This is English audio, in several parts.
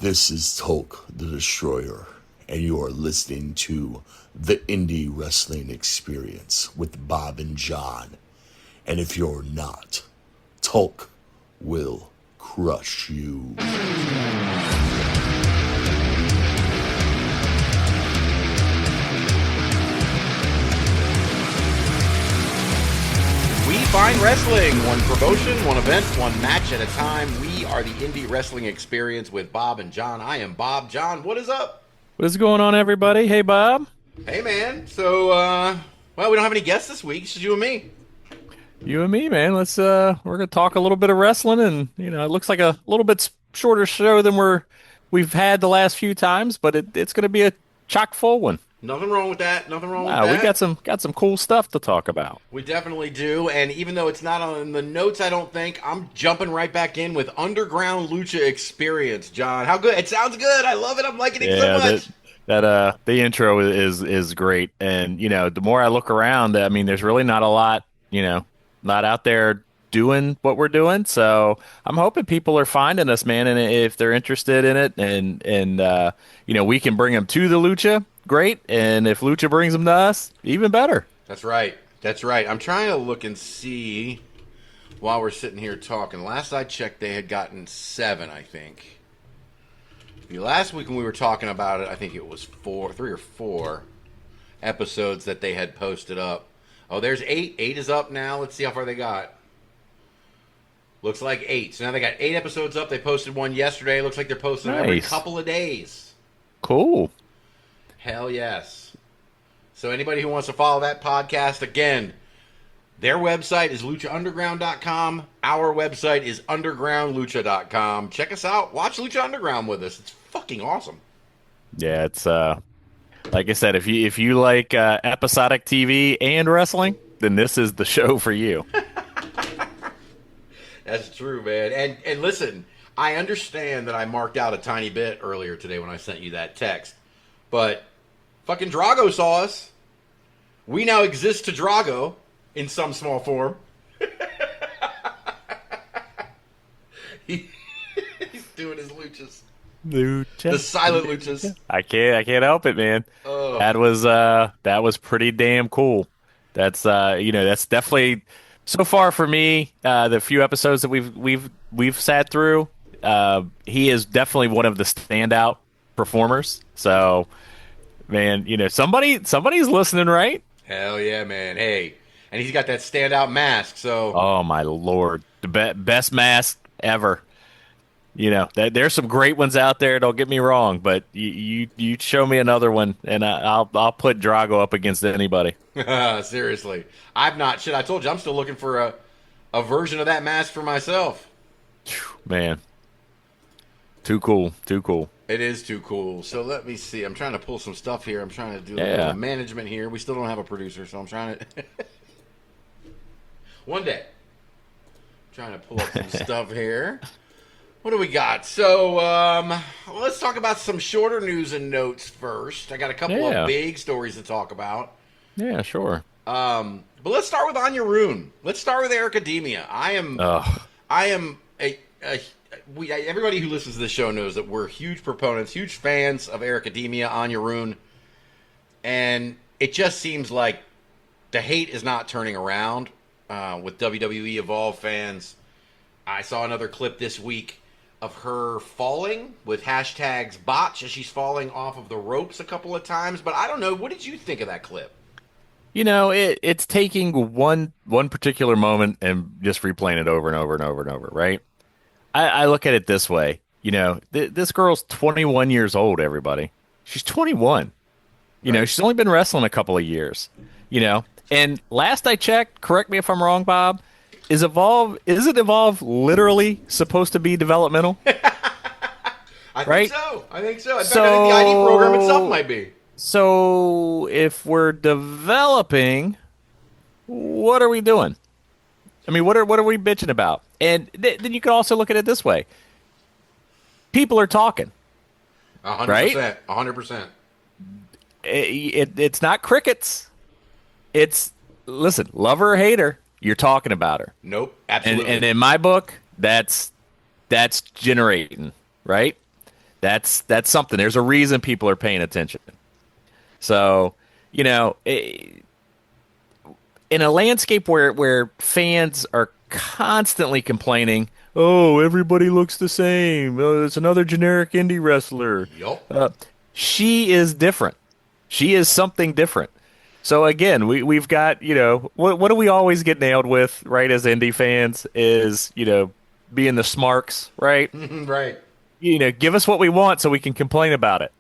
This is Tolk the Destroyer, and you are listening to the Indie Wrestling Experience with Bob and John. And if you're not, Tolk will crush you. We find wrestling, one promotion, one event, one match at a time. We are the Indie Wrestling Experience with Bob and John. I am Bob. John, what is up? What is going on, everybody? Hey, Bob. Hey, man. So, we don't have any guests this week. It's just you and me. You and me, man. We're gonna talk a little bit of wrestling, and it looks like a little bit shorter show than we've had the last few times, but it's gonna be a chock full one. Nothing wrong with that. Nothing wrong with that. We got some cool stuff to talk about. We definitely do. And even though it's not on the notes, I don't think, I'm jumping right back in with Underground Lucha Experience, John. How good? It sounds good. I love it. I'm liking it so much. The intro is great, and the more I look around, I mean, there's really not a lot, not out there doing what we're doing. So I'm hoping people are finding us, man, and if they're interested in it, and we can bring them to the Lucha. Great, and if Lucha brings them to us, even better. That's right. That's right. I'm trying to look and see while we're sitting here talking. Last I checked, they had gotten 7, I think. The last week when we were talking about it, I think it was 3 or 4 episodes that they had posted up. Oh, there's 8. 8 is up now. Let's see how far they got. Looks like 8. So now they got 8 episodes up. They posted one yesterday. Looks like they're posting them every couple of days. Cool. Hell yes. So anybody who wants to follow that podcast, again, their website is luchaunderground.com. Our website is undergroundlucha.com. Check us out. Watch Lucha Underground with us. It's fucking awesome. Yeah, it's like I said, if you like episodic TV and wrestling, then this is the show for you. That's true, man. And listen, I understand that I marked out a tiny bit earlier today when I sent you that text, but fucking Drago saw us. We now exist to Drago in some small form. He's doing his luchas. Lucha. The silent luchas. I can't help it, man. Oh. That was pretty damn cool. That's that's definitely so far for me. The few episodes that we've sat through, he is definitely one of the standout performers. So, man, somebody's listening, right? Hell yeah, man. Hey, and he's got that standout mask. So, oh my lord, the best mask ever. There's some great ones out there. Don't get me wrong, but you show me another one, and I'll put Drago up against anybody. Seriously, I've not. Shit, I told you, I'm still looking for a version of that mask for myself. Man, too cool. It is too cool. So let me see. I'm trying to pull some stuff here. I'm trying to do a little management here. We still don't have a producer, so I'm trying to. One day, I'm trying to pull up some stuff here. What do we got? So, let's talk about some shorter news and notes first. I got a couple of big stories to talk about. Yeah, sure. But let's start with Anya Rune. Let's start with Ericademia. Everybody who listens to this show knows that we're huge proponents, huge fans of Ericademia, Anya Rune. And it just seems like the hate is not turning around with WWE Evolve fans. I saw another clip this week of her falling with hashtags botch as she's falling off of the ropes a couple of times. But I don't know. What did you think of that clip? It's taking one particular moment and just replaying it over and over and over and over, right? I look at it this way. This girl's 21 years old, everybody. She's 21. She's only been wrestling a couple of years. And last I checked, correct me if I'm wrong, Bob, isn't Evolve literally supposed to be developmental? I think so. In fact, I think the ID program itself might be. So if we're developing, what are we doing? I mean, what are we bitching about? And then you can also look at it this way. People are talking. 100%. Right? 100%. It's not crickets. It's, listen, love her or hate her, you're talking about her. Nope, absolutely. And in my book, that's generating, right? That's something. There's a reason people are paying attention. So, you know, in a landscape where fans are constantly complaining, "Oh, everybody looks the same. Oh, it's another generic indie wrestler." Yup. She is different. She is something different. So again, we've got, what do we always get nailed with, right, as indie fans is, being the smarks, right? Right. Give us what we want so we can complain about it.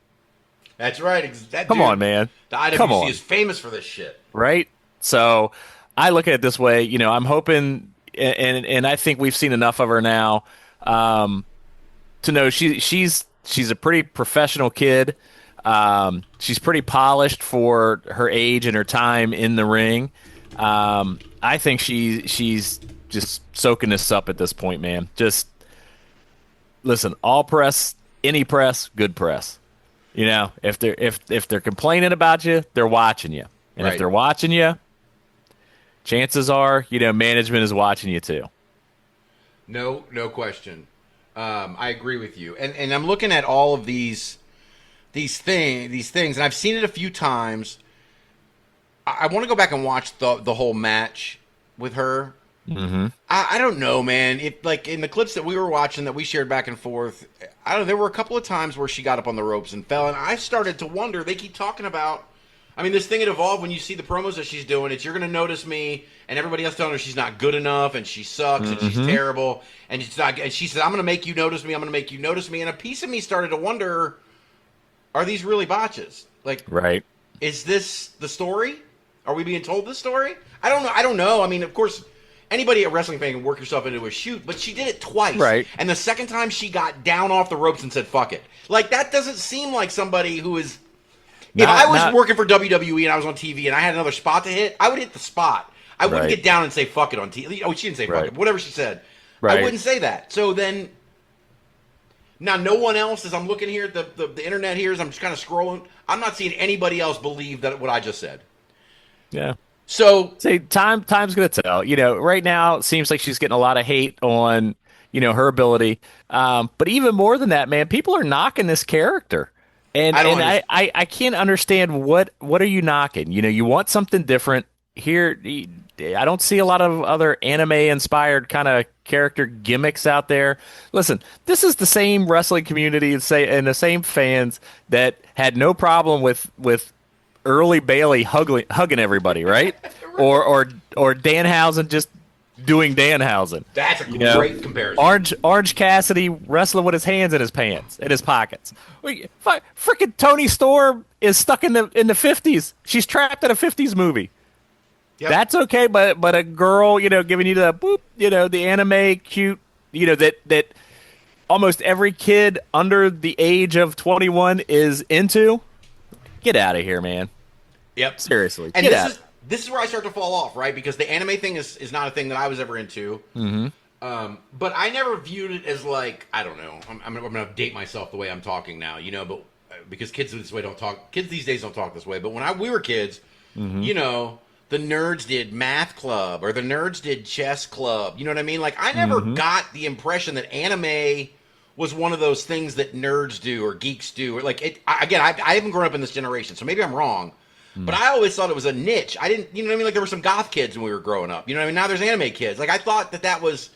That's right. Come on, man. The Come IWC on. is famous for this shit. Right? So I look at it this way, I'm hoping, and I think we've seen enough of her now, to know she's a pretty professional kid. She's pretty polished for her age and her time in the ring. I think she's just soaking this up at this point, man. Just listen, all press, any press, good press. If they're complaining about you, they're watching you, and Right. if they're watching you, chances are, management is watching you too. No question. I agree with you. And I'm looking at all of these things, and I've seen it a few times. I want to go back and watch the whole match with her. Mm-hmm. I don't know, man. If like in the clips that we were watching that we shared back and forth, I don't know. There were a couple of times where she got up on the ropes and fell, and I started to wonder. They keep talking about. I mean, this thing had evolved when you see the promos that she's doing. It's you're going to notice me, and everybody else telling her she's not good enough, and she sucks, and she's terrible, and she's not. And she said, "I'm going to make you notice me. I'm going to make you notice me." And a piece of me started to wonder, are these really botches? Like, Right. is this the story? Are we being told this story? I don't know. I don't know. I mean, of course, anybody at wrestling fan can work yourself into a shoot, but she did it twice. Right. And the second time she got down off the ropes and said, "Fuck it." Like, that doesn't seem like somebody who is. If I was working for WWE and I was on TV and I had another spot to hit, I would hit the spot. I wouldn't Right. get down and say "fuck it" on TV. Oh, she didn't say "fuck Right. it." Whatever she said, Right. I wouldn't say that. So then, now no one else, as I'm looking here at the internet here, as I'm just kind of scrolling, I'm not seeing anybody else believe that what I just said. Yeah. So Say time's gonna tell. Right now it seems like she's getting a lot of hate on, her ability. But even more than that, man, people are knocking this character. And I don't I can't understand what are you knocking? You want something different. Here I don't see a lot of other anime inspired kind of character gimmicks out there. Listen, this is the same wrestling community and the same fans that had no problem with early Bailey hugging everybody, right? or Danhausen just doing Danhausen. that's a great comparison. Orange Cassidy wrestling with his hands in his pants, in his pockets. Freaking Tony Storm is stuck in the 50s. She's trapped in a 50s movie. Yep. That's okay, but a girl, giving you the boop, the anime cute, that almost every kid under the age of 21 is into. Get out of here, man. Yep. Seriously. And get out. this is where I start to fall off, right? Because the anime thing is not a thing that I was ever into. Mm-hmm. But I never viewed it as like, I don't know. I'm going to date myself the way I'm talking now, but because kids this way don't talk. Kids these days don't talk this way. But when we were kids, the nerds did math club or the nerds did chess club. You know what I mean? Like, I never got the impression that anime was one of those things that nerds do or geeks do. Or like, I haven't grown up in this generation, so maybe I'm wrong. But I always thought it was a niche. I didn't, you know what I mean? Like, there were some goth kids when we were growing up. You know what I mean? Now there's anime kids. Like, I thought that was,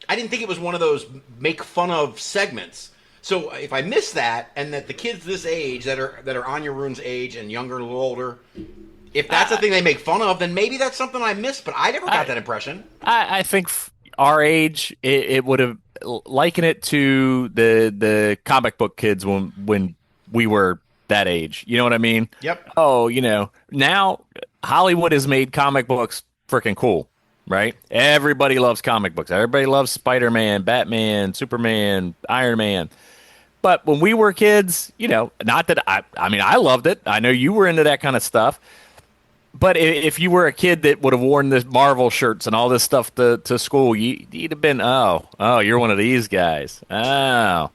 I didn't think it was one of those make fun of segments. So if I miss that, and that the kids this age that are Anya Rune's age and younger and a little older, if that's the thing they make fun of, then maybe that's something I missed. But I never got that impression. I think our age, it would have likened it to the comic book kids when we were that age. You know what I mean? Yep. Oh, now Hollywood has made comic books freaking cool, right? Everybody loves comic books. Everybody loves Spider-Man, Batman, Superman, Iron Man. But when we were kids, not that I mean, I loved it. I know you were into that kind of stuff. But if you were a kid that would have worn the Marvel shirts and all this stuff to school, you'd have been, oh, you're one of these guys. Oh.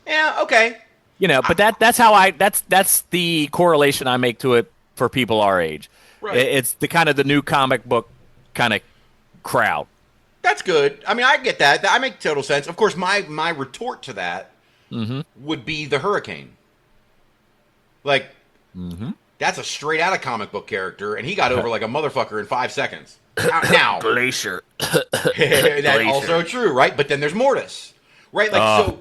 Yeah, okay. But that's the correlation I make to it for people our age. Right. It's the kind of the new comic book kind of crowd. That's good. I mean, I get that. That makes total sense. Of course, my retort to that would be the Hurricane. Like, that's a straight out of comic book character, and he got over like a motherfucker in 5 seconds. Now, Glacier. that's also true, right? But then there's Mortis, right? Like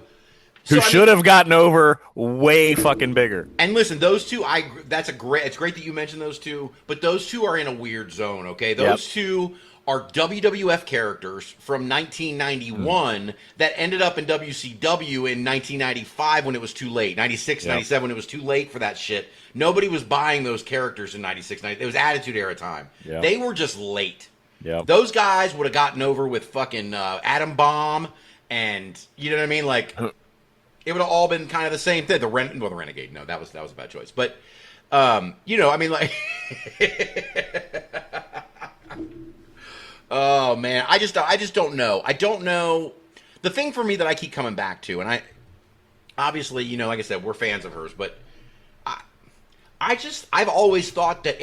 Who should have gotten over way fucking bigger. And listen, those two, it's great that you mentioned those two, but those two are in a weird zone, okay? Those two are WWF characters from 1991 that ended up in WCW in 1995 when it was too late. 96, 97 when it was too late for that shit. Nobody was buying those characters in 96, 97. It was Attitude Era time. Yep. They were just late. Yep. Those guys would have gotten over with fucking Atom Bomb and, you know what I mean? Like, it would have all been kind of the same thing. The Renegade. No, that was a bad choice. But, you know, I mean, like... Oh man, I just don't know. I don't know. The thing for me that I keep coming back to, and I obviously, you know, like I said, we're fans of hers, but I've always thought that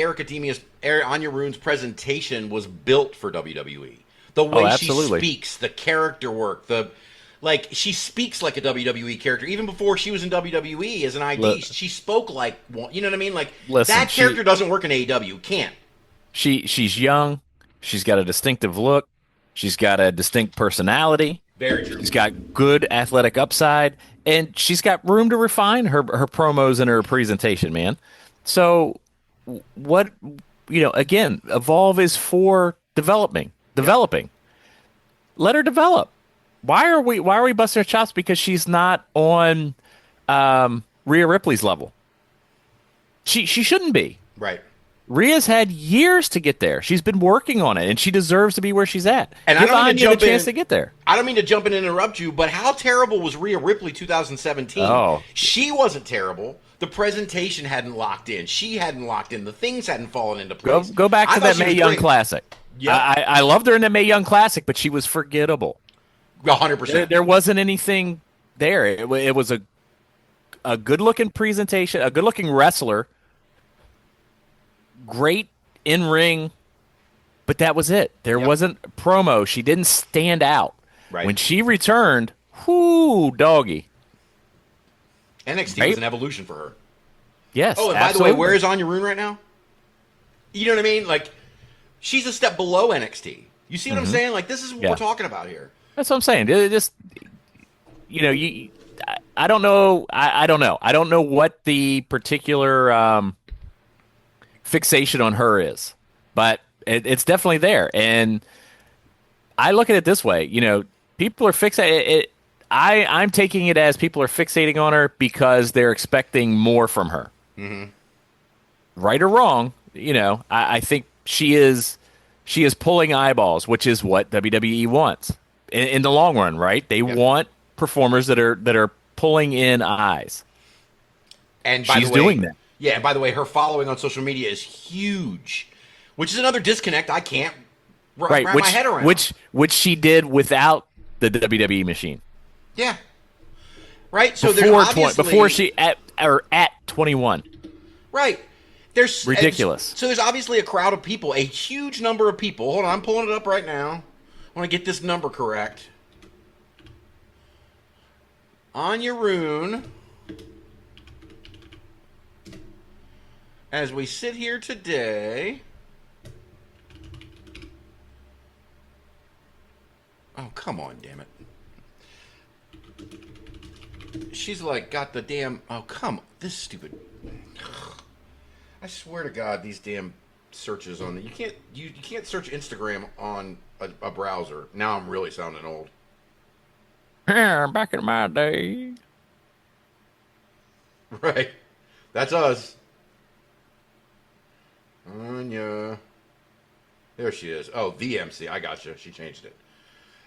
Anya Rune's presentation was built for WWE. The way she speaks, the character work, she speaks like a WWE character. Even before she was in WWE as an ID, she spoke like one. You know what I mean? Like, that character doesn't work in AEW. Can't. She's young. She's got a distinctive look. She's got a distinct personality. Very true. She's got good athletic upside, and she's got room to refine her promos and her presentation, man. So, what, you know, again, Evolve is for developing. Let her develop. Why are we busting her chops because she's not on Rhea Ripley's level? She shouldn't be. Right. Rhea's had years to get there. She's been working on it, and she deserves to be where she's at. And Give I don't mean to jump a chance to get there. I don't mean to jump in and interrupt you, but how terrible was Rhea Ripley 2017? Oh. She wasn't terrible. The presentation hadn't locked in. She hadn't locked in. The things hadn't fallen into place. Go back to that Mae Young Classic. Yeah. I loved her in the Mae Young Classic, but she was forgettable. 100%. There wasn't anything there. It was a good-looking presentation, a good-looking wrestler, great in-ring, but that was it. There wasn't promo. She didn't stand out. Right. When she returned, whoo, doggy. NXT was an evolution for her. Yes, Oh, and absolutely. by the way, where is Anya Rune right now? You know what I mean? Like, she's a step below NXT. You see what I'm saying? Like, this is what we're talking about here. That's what I'm saying. It just, you know, I don't know. I don't know. I don't know what the particular fixation on her is, but it's definitely there. And I look at it this way. You know, people are fixated. I'm taking it as people are fixating on her because they're expecting more from her. Mm-hmm. Right or wrong, you know, I think she is pulling eyeballs, which is what WWE wants in the long run, right? They want performers that are pulling in eyes. And she's doing that. Yeah, and by the way, her following on social media is huge, which is another disconnect I can't wrap my head around. Which she did without the WWE machine. Yeah. Right? So before she at 21. Right. There's ridiculous. So there's obviously a crowd of people, a huge number of people. Hold on, I'm pulling it up right now. I want to get this number correct. Anya Rune, as we sit here today. Oh, come on, damn it. She's like got the damn. Oh, come on. This stupid. I swear to God, these damn searches on you can't search Instagram on a browser. Now I'm really sounding old. Yeah, back in my day. Right. That's us. Anya. There she is. Oh, the MC. I gotcha. She changed it.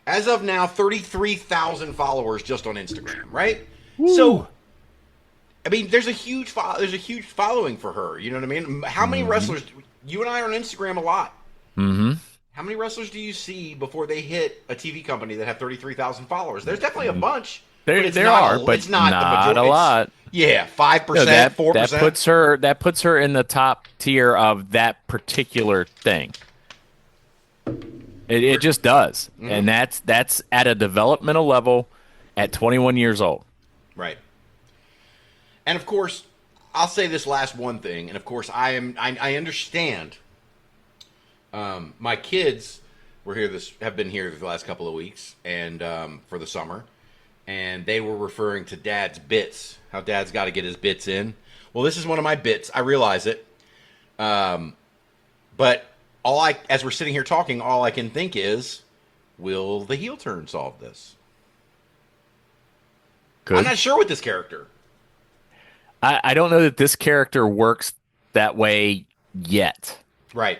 As of now, 33,000 followers just on Instagram, right? Woo. So, I mean, there's a huge following for her. You know what I mean? How many wrestlers? You and I are on Instagram a lot. Mm-hmm. How many wrestlers do you see before they hit a TV company that have 33,000 followers? There's definitely a bunch. But it's not a lot. Yeah, 5%, 4%. That puts her in the top tier of that particular thing. It just does, and that's at a developmental level at 21 years old. Right. And of course, I'll say this last one thing. And of course, I understand. My kids have been here the last couple of weeks and for the summer, and they were referring to Dad's bits. How Dad's got to get his bits in. Well, this is one of my bits. I realize it. But as we're sitting here talking, all I can think is, will the heel turn solve this? Could. I'm not sure with this character. I don't know that this character works that way yet. Right.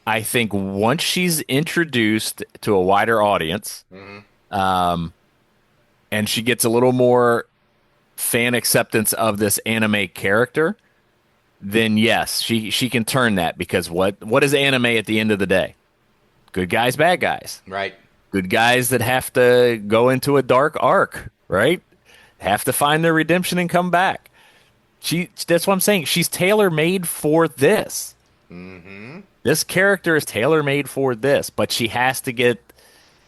I think once she's introduced to a wider audience, and she gets a little more fan acceptance of this anime character, then yes, she can turn that, because what is anime at the end of the day? Good guys, bad guys. Right. Good guys that have to go into a dark arc, right? Have to find their redemption and come back. That's what I'm saying. She's tailor-made for this. Mm-hmm. This character is tailor-made for this, but she has to get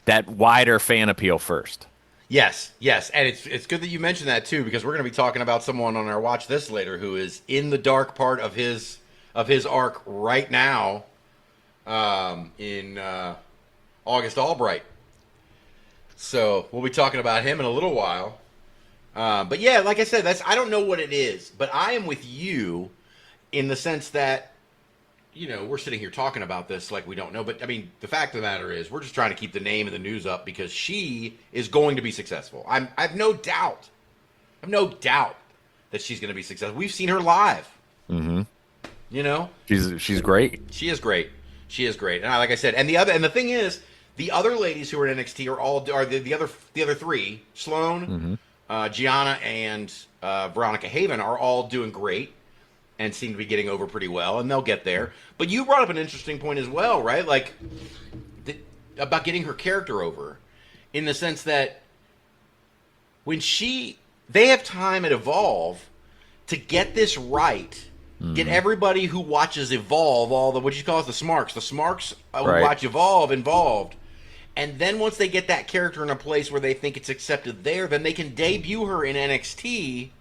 that wider fan appeal first. Yes, and it's good that you mentioned that too, because we're going to be talking about someone on our watch this later who is in the dark part of his arc right now, in August Albright. So we'll be talking about him in a little while. But yeah, like I said, I don't know what it is, but I am with you in the sense that, we're sitting here talking about this like we don't know. But, I mean, the fact of the matter is we're just trying to keep the name of the news up because she is going to be successful. I have no doubt. I have no doubt that she's going to be successful. We've seen her live. Mm-hmm. She's great. She is great. She is great. And like I said, and the thing is, the other ladies who are in NXT are the other three, Sloane, Gianna, and Veronica Haven, are all doing great and seem to be getting over pretty well, and they'll get there. But you brought up an interesting point as well, right? Like, about getting her character over, in the sense that when they have time at Evolve to get this right, get everybody who watches Evolve, all the, what do you call it, the smarks who watch Evolve involved, and then once they get that character in a place where they think it's accepted there, then they can debut her in NXT.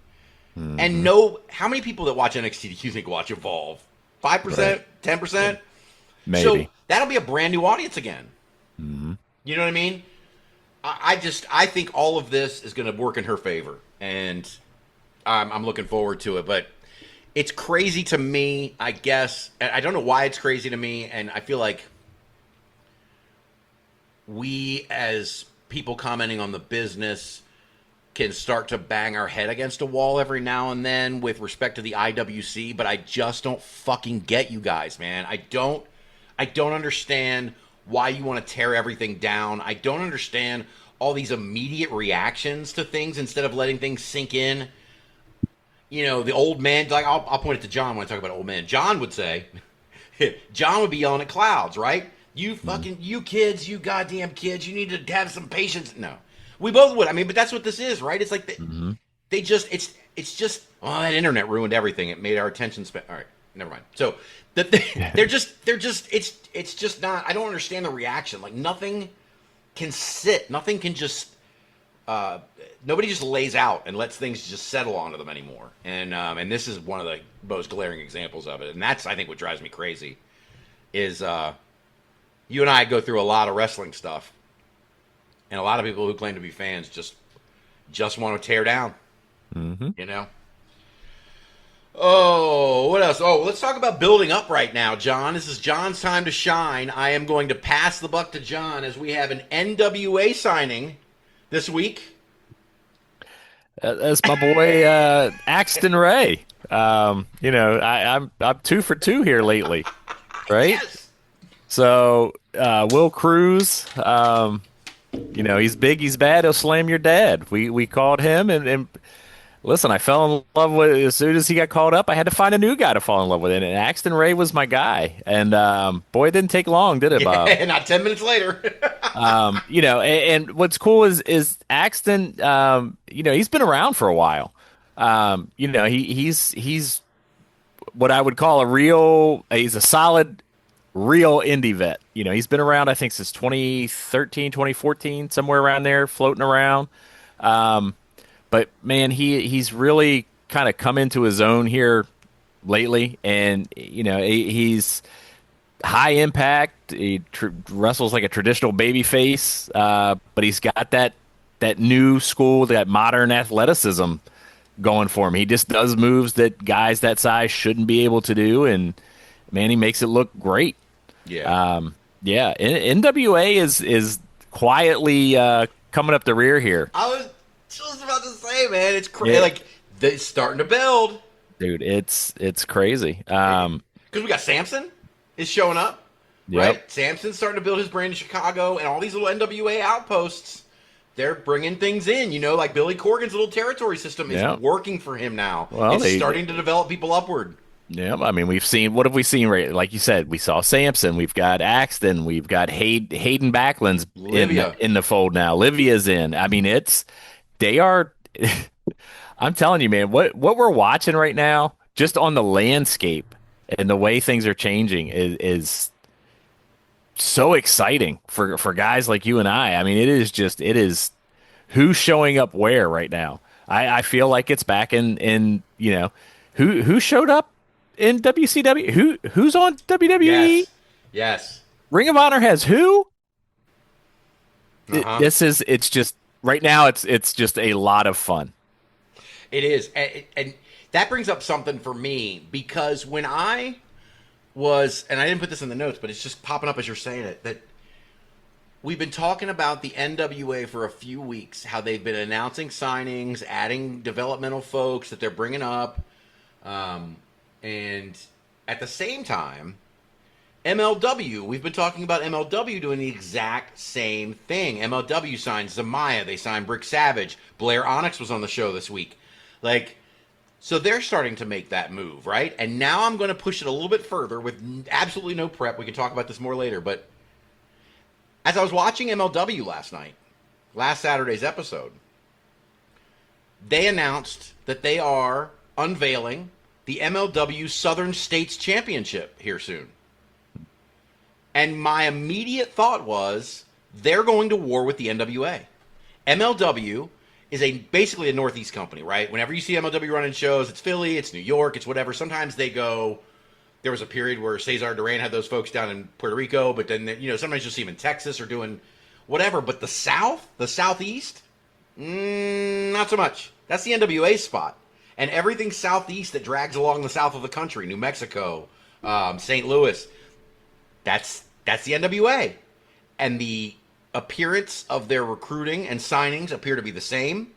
And know how many people that watch NXT do you think watch Evolve? 5%? 10%? Maybe. So that'll be a brand new audience again. Mm-hmm. You know what I mean? I think all of this is going to work in her favor, and I'm looking forward to it. But it's crazy to me, I guess. I don't know why it's crazy to me, and I feel like we, as people commenting on the business, can start to bang our head against a wall every now and then with respect to the IWC, but I just don't fucking get you guys, man. I don't understand why you want to tear everything down. I don't understand all these immediate reactions to things instead of letting things sink in. The old man, like I'll point it to John when I talk about old man. John would say, John would be yelling at clouds, right? You fucking, you kids, you goddamn kids, you need to have some patience. No. We both would. I mean, but that's what this is, right? It's like they just, it's just, oh, that internet ruined everything. It made our attention span. All right, never mind. So they're just, it's just not. I don't understand the reaction. Like nothing can sit. Nothing can just. Nobody just lays out and lets things just settle onto them anymore. And this is one of the most glaring examples of it. And that's, I think, what drives me crazy. Is you and I go through a lot of wrestling stuff. And a lot of people who claim to be fans just want to tear down. Oh, what else? Oh, let's talk about building up right now, John. This is John's time to shine. I am going to pass the buck to John as we have an NWA signing this week. That's my boy Axton Ray. I'm 2 for 2 here lately, right? Yes. So Will Cruz. He's big, he's bad, he'll slam your dad. We called him, and listen, I fell in love with it. As soon as he got called up, I had to find a new guy to fall in love with. And Axton Ray was my guy. And boy, it didn't take long, did it, Bob? Yeah, not 10 minutes later. And what's cool is Axton, he's been around for a while. He's what I would call he's a solid real indie vet. He's been around, I think, since 2013, 2014, somewhere around there, floating around. but man, he's really kind of come into his own here lately, and he's high impact. He wrestles like a traditional baby face, but he's got that new school, that modern athleticism going for him. He just does moves that guys that size shouldn't be able to do, and man, he makes it look great. Yeah. Yeah. NWA is quietly coming up the rear here, I was just about to say, man, it's crazy. Like, it's starting to build. dude. It's crazy. Because we got Samson is showing up, Yep. right? Samson's starting to build his brand in Chicago, and all these little NWA outposts, they're bringing things in. Like Billy Corgan's little territory system is working for him now. Well, it's starting to develop people upward. Yeah, I mean, what have we seen? Right, like you said, we saw Samson, we've got Axton, we've got Hayden Backlund's in the fold now. Livia's in. I mean, they are. I'm telling you, man, what we're watching right now, just on the landscape and the way things are changing, is so exciting for guys like you and I. I mean, it is who's showing up where right now. I feel like it's back in who showed up in WCW? Who's on WWE? Yes. Ring of Honor has who? Uh-huh. It's just right now it's just a lot of fun. It is. And that brings up something for me, because when I was, and I didn't put this in the notes, but it's just popping up as you're saying it, that we've been talking about the NWA for a few weeks, how they've been announcing signings, adding developmental folks that they're bringing up. And at the same time, MLW, we've been talking about MLW doing the exact same thing. MLW signed Zamaya, they signed Brick Savage, Blair Onyx was on the show this week. So they're starting to make that move, right? And now I'm going to push it a little bit further with absolutely no prep. We can talk about this more later, but as I was watching MLW last Saturday's episode, they announced that they are unveiling the MLW Southern States Championship here soon. And my immediate thought was, they're going to war with the NWA. MLW is basically a Northeast company, right? Whenever you see MLW running shows, it's Philly, it's New York, it's whatever. Sometimes they go, there was a period where Cesar Duran had those folks down in Puerto Rico, but then, sometimes you'll see them in Texas or doing whatever. But the South, the Southeast, not so much. That's the NWA spot. And everything southeast that drags along the south of the country, New Mexico, St. Louis, that's the NWA. And the appearance of their recruiting and signings appear to be the same.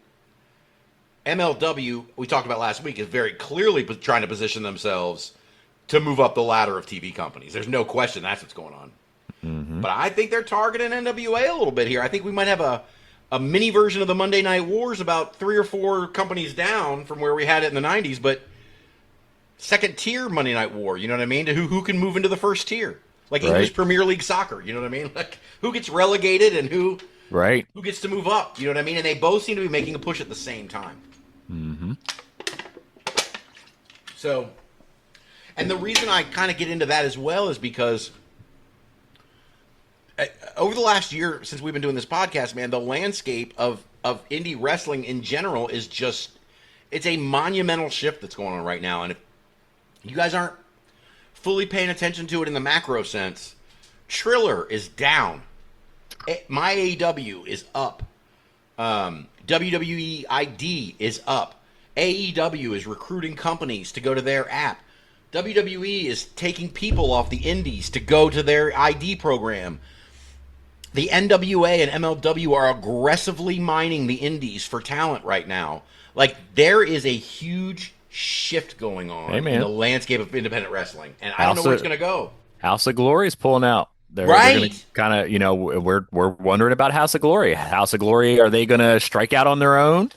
MLW, we talked about last week, is very clearly trying to position themselves to move up the ladder of TV companies. There's no question that's what's going on. Mm-hmm. But I think they're targeting NWA a little bit here. I think we might have a mini version of the Monday Night Wars about 3 or 4 companies down from where we had it in the 90s, but second tier Monday Night War, you know what I mean? To who can move into the first tier. Like English Premier League soccer, you know what I mean? Like who gets relegated and who gets to move up, you know what I mean? And they both seem to be making a push at the same time. Mm-hmm. So, and the reason I kind of get into that as well is because over the last year since we've been doing this podcast, man, the landscape of indie wrestling in general is just, it's a monumental shift that's going on right now. And if you guys aren't fully paying attention to it in the macro sense, Triller is down. MyAEW is up. WWE ID is up. AEW is recruiting companies to go to their app. WWE is taking people off the indies to go to their ID program. The NWA and MLW are aggressively mining the indies for talent right now. Like, there is a huge shift going on in the landscape of independent wrestling. And I don't know where it's going to go. House of Glory is pulling out. They're going to kind of, we're wondering about House of Glory. House of Glory, are they going to strike out on their own?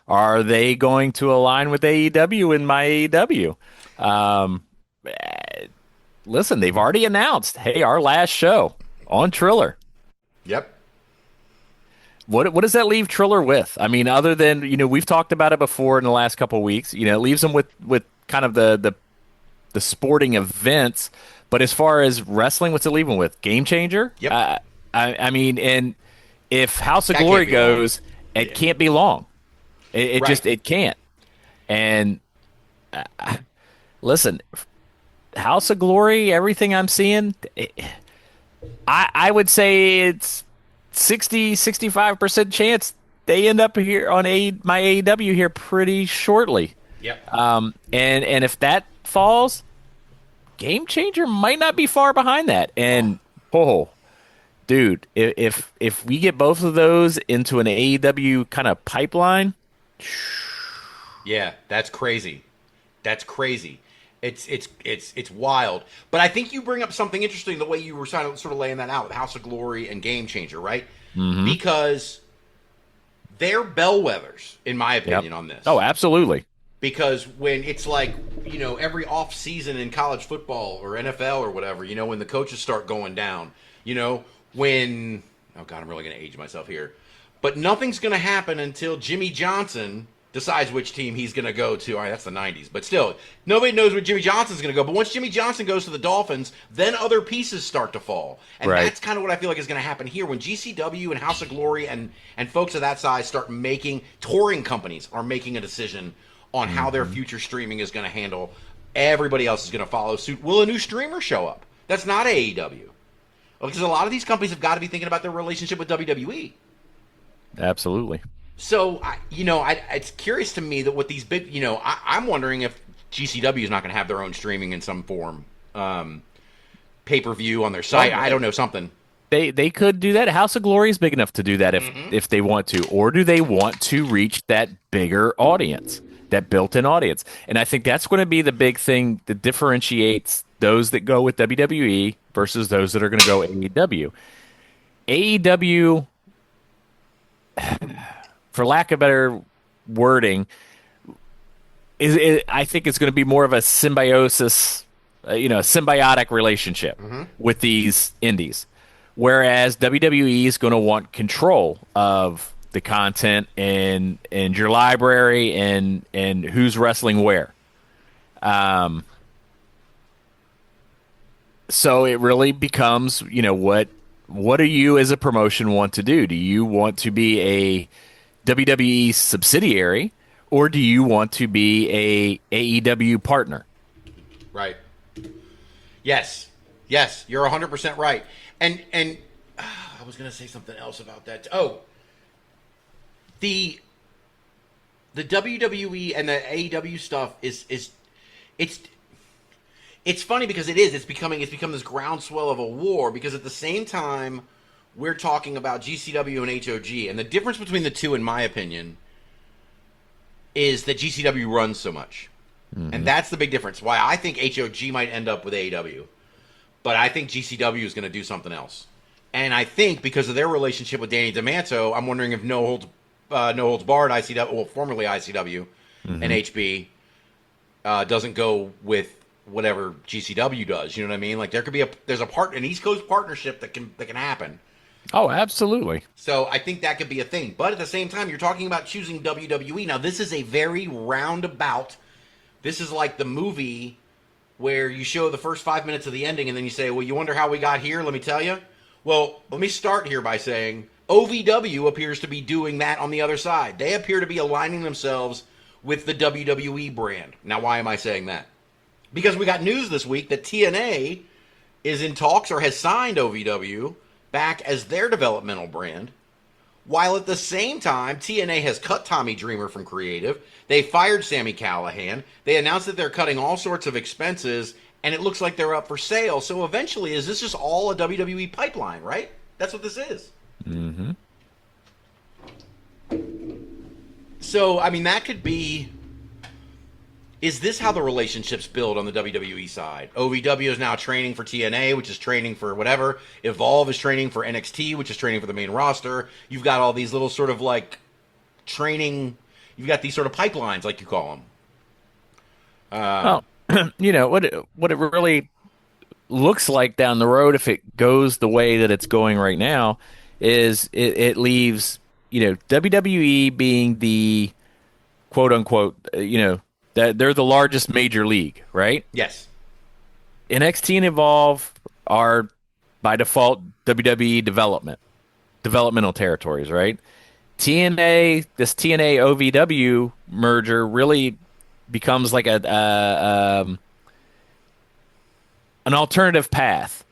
Are they going to align with AEW and MyAEW? Listen, they've already announced, hey, our last show on Triller. Yep. What does that leave Triller with? I mean, other than, we've talked about it before in the last couple of weeks. It leaves them with kind of the sporting events. But as far as wrestling, what's it leave them with? Game Changer? Yep. I mean, and if House of Glory goes, it can't be long. It Right. just it can't. And listen, House of Glory, everything I'm seeing, I would say it's 65% chance they end up here on my AEW here pretty shortly. Yep. And if that falls, Game Changer might not be far behind that. Oh, And oh, dude, if we get both of those into an AEW kind of pipeline, yeah, that's crazy. That's crazy. It's wild. But I think you bring up something interesting the way you were sort of laying that out with House of Glory and Game Changer, right? mm-hmm. Because they're bellwethers, in my Yep. opinion, on this. Oh, absolutely. Because when it's like, every off season in college football or NFL or whatever, when the coaches start going down, when, oh God, I'm really going to age myself here, but nothing's going to happen until Jimmy Johnson decides which team he's going to go to. All right, that's the 90s, but still, nobody knows where Jimmy Johnson's going to go. But once Jimmy Johnson goes to the Dolphins, then other pieces start to fall. And Right. that's kind of what I feel like is going to happen here when GCW and House of Glory and folks of that size start making, touring companies are making a decision on how their future streaming is going to handle. Everybody else is going to follow suit. Will a new streamer show up? That's not AEW. Because a lot of these companies have got to be thinking about their relationship with WWE. Absolutely. So, it's curious to me that with these big, I'm wondering if GCW is not going to have their own streaming in some form, pay-per-view on their site. I don't know, something. They could do that. House of Glory is big enough to do that if they want to, or do they want to reach that bigger audience, that built-in audience? And I think that's going to be the big thing that differentiates those that go with WWE versus those that are going to go AEW. AEW, for lack of better wording, I think it's going to be more of a symbiosis, symbiotic relationship with these indies. Whereas WWE is going to want control of the content and your library and who's wrestling where. So it really becomes, what do you as a promotion want to do? Do you want to be a WWE subsidiary, or do you want to be a AEW partner? Right. Yes. Yes, you're 100% right. And I was going to say something else about that. Oh, the WWE and the AEW stuff it's funny because it's become this groundswell of a war, because at the same time we're talking about GCW and HOG, and the difference between the two, in my opinion, is that GCW runs so much. And that's the big difference. Why I think HOG might end up with AEW. But I think GCW is going to do something else. And I think because of their relationship with Danny DeManto, I'm wondering if No Holds Barred ICW, well, formerly ICW, and HB doesn't go with whatever GCW does. You know what I mean? Like there's an East Coast partnership that can happen. Oh, absolutely. So I think that could be a thing. But at the same time, you're talking about choosing WWE. Now, this is a very roundabout. This is like the movie where you show the first 5 minutes of the ending and then you say, well, you wonder how we got here? Let me tell you. Well, let me start here by saying OVW appears to be doing that on the other side. They appear to be aligning themselves with the WWE brand. Now, why am I saying that? Because we got news this week that TNA is in talks or has signed OVW back as their developmental brand, while at the same time, TNA has cut Tommy Dreamer from creative. They fired Sami Callihan. They announced that they're cutting all sorts of expenses, and it looks like they're up for sale. So eventually, is this just all a WWE pipeline, right? That's what this is. Mm-hmm. So, I mean, that could be... Is this how the relationships build on the WWE side? OVW is now training for TNA, which is training for whatever. Evolve is training for NXT, which is training for the main roster. You've got all these little sort of like training. You've got these sort of pipelines, like you call them. What it really looks like down the road, if it goes the way that it's going right now, is it leaves WWE being the quote unquote that they're the largest major league, right? Yes. NXT and Evolve are by default WWE developmental territories, right? this TNA OVW merger really becomes like an alternative path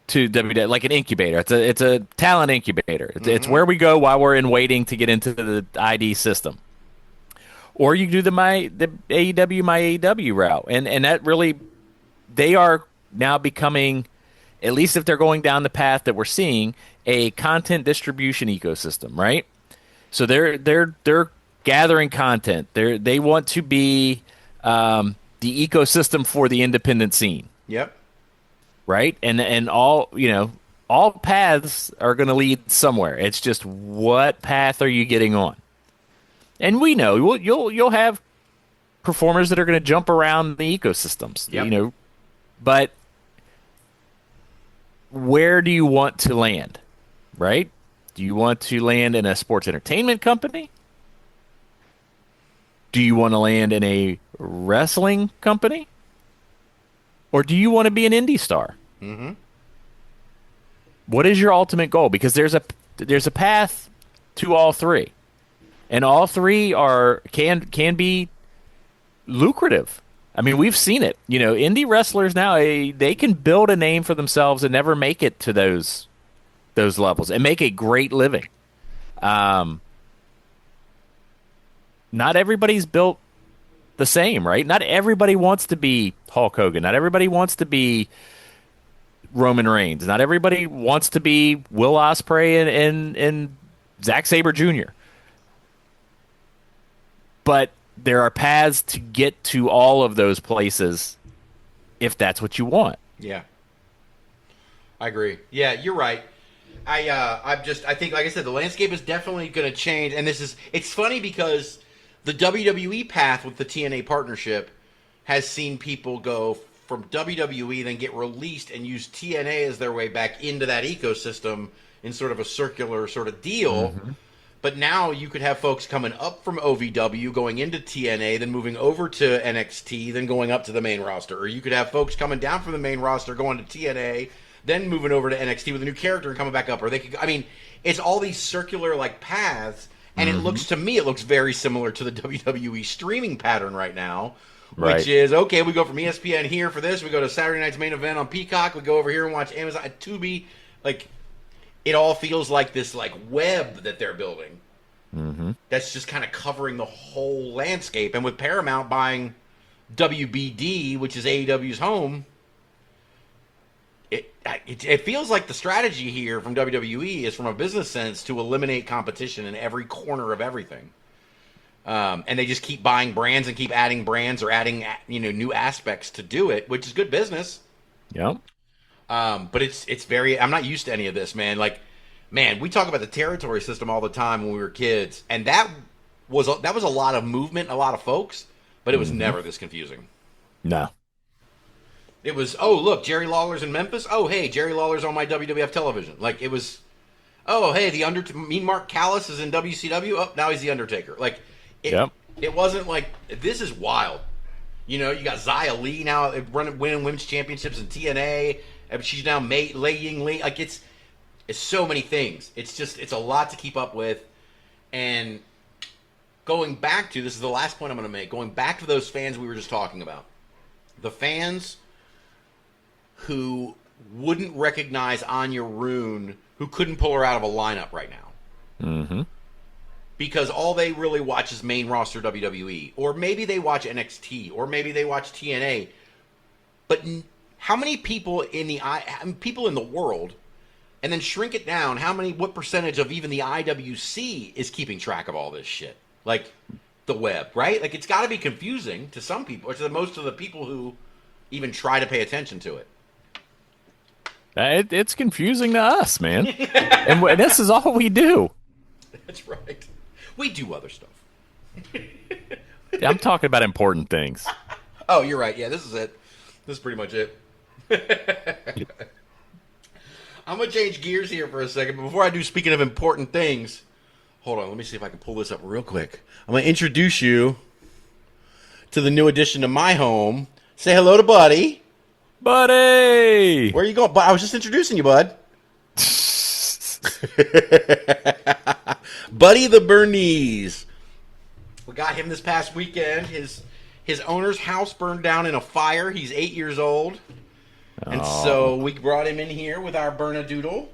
to WWE, like an incubator. It's a talent incubator. It's where we go while we're in waiting to get into the ID system. Or you do the AEW MyAEW route, and that really, they are now becoming, at least if they're going down the path that we're seeing, a content distribution ecosystem, right? So they're gathering content. They want to be the ecosystem for the independent scene, Yep. right? And all paths are going to lead somewhere. It's just, what path are you getting on? And we know you'll have performers that are going to jump around the ecosystems, Yep. but where do you want to land, right? Do you want to land in a sports entertainment company? Do you want to land in a wrestling company? Or do you want to be an indie star? Mm-hmm. What is your ultimate goal? Because there's a path to all three. And all three can be lucrative. I mean, we've seen it. Indie wrestlers now, they can build a name for themselves and never make it to those levels and make a great living. Not everybody's built the same, right? Not everybody wants to be Hulk Hogan. Not everybody wants to be Roman Reigns. Not everybody wants to be Will Ospreay and Zack Sabre Jr. But there are paths to get to all of those places if that's what you want. Yeah. I agree. Yeah, you're right. I think, like I said, the landscape is definitely going to change, and it's funny because the WWE path with the TNA partnership has seen people go from WWE, then get released and use TNA as their way back into that ecosystem in sort of a circular sort of deal. Mm-hmm. But now you could have folks coming up from OVW, going into TNA, then moving over to NXT, then going up to the main roster. Or you could have folks coming down from the main roster, going to TNA, then moving over to NXT with a new character and coming back up. Or it's all these circular paths, and it looks very similar to the WWE streaming pattern right now, which is, okay, we go from ESPN here for this, we go to Saturday night's main event on Peacock, we go over here and watch Amazon at Tubi, it all feels like this web that they're building. Mm-hmm. That's just kind of covering the whole landscape. And with Paramount buying WBD, which is AEW's home, it feels like the strategy here from WWE is, from a business sense, to eliminate competition in every corner of everything. And they just keep buying brands and keep adding brands or adding new aspects to do it, which is good business. Yep. But it's very, I'm not used to any of this, man. We talk about the territory system all the time when we were kids, and that was a lot of movement, a lot of folks, but it was never this confusing. No. It was, oh, look, Jerry Lawler's in Memphis. Oh, hey, Jerry Lawler's on my WWF television. It was, oh, hey, Mean Mark Callis is in WCW. Oh, now he's the Undertaker. It wasn't this is wild. You got Xia Li now winning women's championships in TNA. She's now Lei Ying Li. It's so many things. It's a lot to keep up with. And going back to, this is the last point I'm going to make, going back to those fans we were just talking about. The fans who wouldn't recognize Anya Rune, who couldn't pull her out of a lineup right now. Mm-hmm. Because all they really watch is main roster WWE. Or maybe they watch NXT. Or maybe they watch TNA. But how many people in the world, and then shrink it down, what percentage of even the IWC is keeping track of all this shit? The web, right? It's got to be confusing to some people, or to most of the people who even try to pay attention to it. It's confusing to us, man. And this is all we do. That's right. We do other stuff. I'm talking about important things. Oh, you're right. Yeah, this is it. This is pretty much it. I'm going to change gears here for a second. But before I do, speaking of important things, hold on. Let me see if I can pull this up real quick. I'm going to introduce you to the new addition to my home. Say hello to Buddy. Buddy! Where are you going? I was just introducing you, bud. Buddy the Bernese. We got him this past weekend. His owner's house burned down in a fire. He's 8 years old. And so we brought him in here with our Bernadoodle,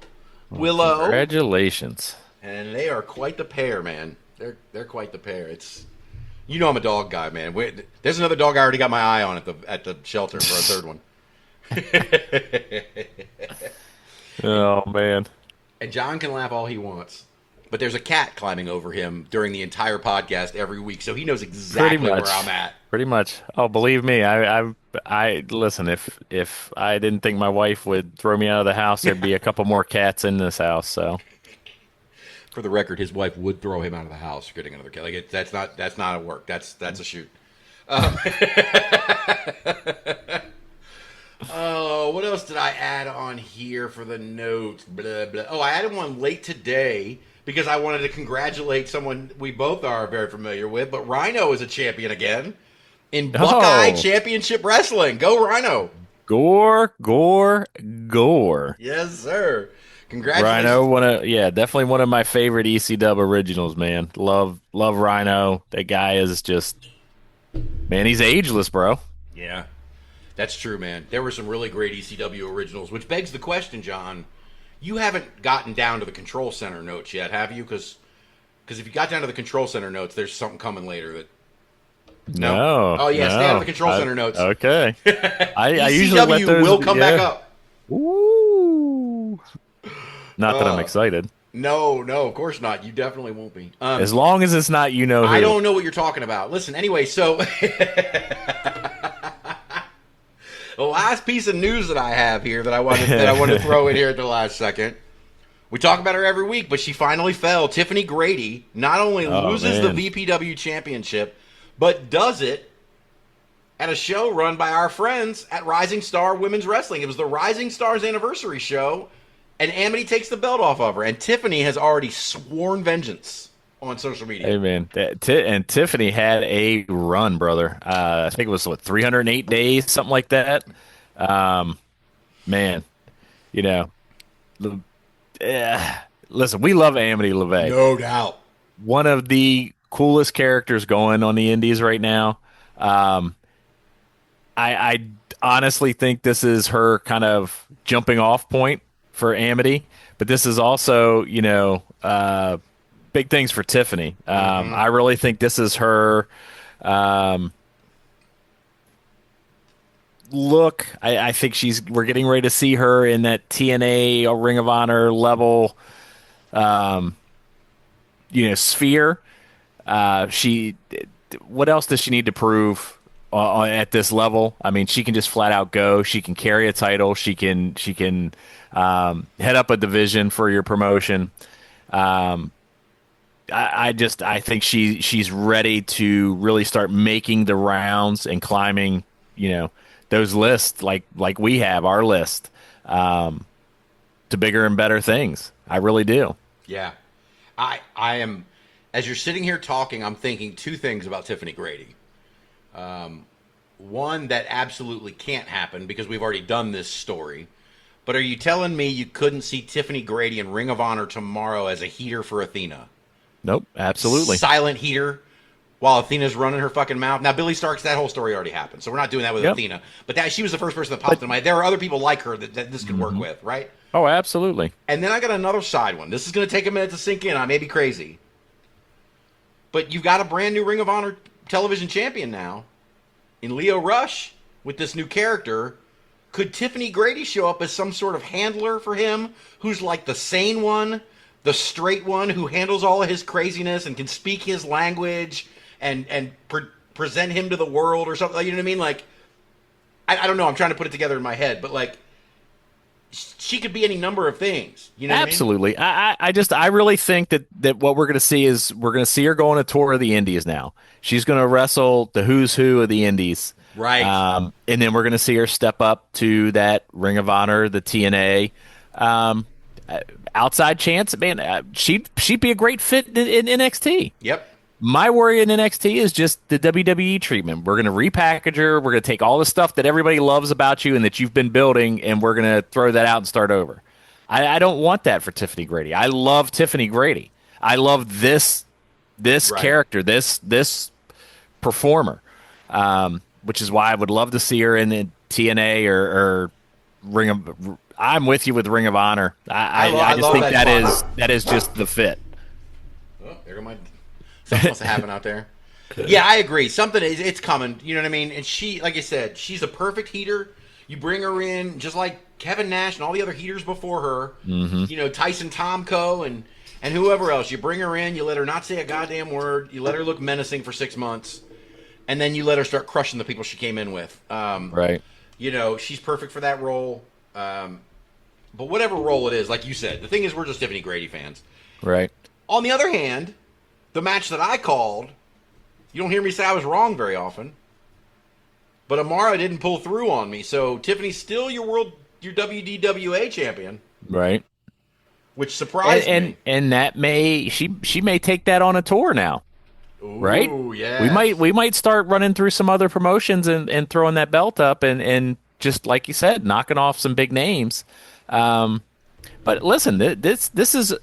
Willow. Congratulations. And they are quite the pair, man. They're quite the pair. You know I'm a dog guy, man. There's another dog I already got my eye on at the shelter for a third one. Oh, man. And John can laugh all he wants. But there's a cat climbing over him during the entire podcast every week, so he knows exactly where I'm at. Pretty much. Oh, believe me, I listen. If I didn't think my wife would throw me out of the house, there'd be a couple more cats in this house. So, for the record, his wife would throw him out of the house for getting another cat. Like that's not a work. That's a shoot. Oh, what else did I add on here for the notes? Blah blah. Oh, I added one late today. Because I wanted to congratulate someone we both are very familiar with, but Rhino is a champion again in Buckeye Championship Wrestling. Go Rhino! Gore. Yes, sir. Congratulations, Rhino. Definitely one of my favorite ECW originals, man. Love Rhino. That guy is just, man. He's ageless, bro. Yeah, that's true, man. There were some really great ECW originals, which begs the question, John. You haven't gotten down to the Control Center notes yet, have you? Because if you got down to the Control Center notes, there's something coming later that. No. Oh yeah, stay out of the Control Center notes. Okay. I usually let ECW those, will come back up. Ooh. Not that I'm excited. No, of course not. You definitely won't be. As long as it's not who. I don't know what you're talking about. Listen, anyway, so the last piece of news that I have here that I wanted to throw in here at the last second. We talk about her every week, but she finally fell. Tiffany Grady not only loses the VPW championship, but does it at a show run by our friends at Rising Star Women's Wrestling. It was the Rising Stars anniversary show, and Amity takes the belt off of her. And Tiffany has already sworn vengeance on social media. Hey, man. And Tiffany had a run, brother. I think it was, 308 days, something like that. Man, listen, we love Amity LeVay. No doubt. One of the coolest characters going on the indies right now. I honestly think this is her kind of jumping off point for Amity, but this is also, big things for Tiffany. I really think this is her look. I think we're getting ready to see her in that TNA or Ring of Honor level, sphere. What else does she need to prove at this level? I mean, she can just flat out go. She can carry a title. She can head up a division for your promotion. I think she's ready to really start making the rounds and climbing, those lists like we have our list, to bigger and better things. I really do. Yeah. I am, as you're sitting here talking, I'm thinking two things about Tiffany Grady. One that absolutely can't happen because we've already done this story. But are you telling me you couldn't see Tiffany Grady in Ring of Honor tomorrow as a heater for Athena? Nope, absolutely. Silent heater while Athena's running her fucking mouth. Now, Billy Starks, that whole story already happened, so we're not doing that with Athena. But she was the first person that popped in my head. There are other people like her that this could work with, right? Oh, absolutely. And then I got another side one. This is going to take a minute to sink in. I may be crazy. But you've got a brand new Ring of Honor television champion now in Leo Rush with this new character. Could Tiffany Grady show up as some sort of handler for him who's like the sane one, the straight one who handles all of his craziness and can speak his language and present him to the world or something? You know what I mean? Like, I don't know. I'm trying to put it together in my head, but like, she could be any number of things. You know Absolutely. what I mean? I really think that what we're going to see is we're going to see her go on a tour of the Indies now. She's going to wrestle the who's who of the Indies. Right. And then we're going to see her step up to that Ring of Honor, the TNA. Outside chance, man, she'd be a great fit in NXT. Yep. My worry in NXT is just the WWE treatment. We're going to repackage her. We're going to take all the stuff that everybody loves about you and that you've been building, and we're going to throw that out and start over. I don't want that for Tiffany Grady. I love Tiffany Grady. I love this Right. character, this performer, which is why I would love to see her in the TNA or Ring of. I'm with you with Ring of Honor. I I just love think that spot. that is just the fit. Oh, there go my. Something must have happened out there. Yeah, I agree. Something is it's coming. You know what I mean? And she, like I said, she's a perfect heater. You bring her in just like Kevin Nash and all the other heaters before her. Hmm. You know, Tyson Tomko and whoever else. You bring her in. You let her not say a goddamn word. You let her look menacing for 6 months, and then you let her start crushing the people she came in with. Right. You know, she's perfect for that role. But whatever role it is, like you said, the thing is, we're just Tiffany Grady fans. Right. On the other hand, the match that I called, you don't hear me say I was wrong very often. But Amara didn't pull through on me, so Tiffany's still your WDWA champion, Right. which surprised me. And that may she may take that on a tour now. Right? Ooh, yes. We might start running through some other promotions and throwing that belt up and just like you said, knocking off some big names. But listen, this is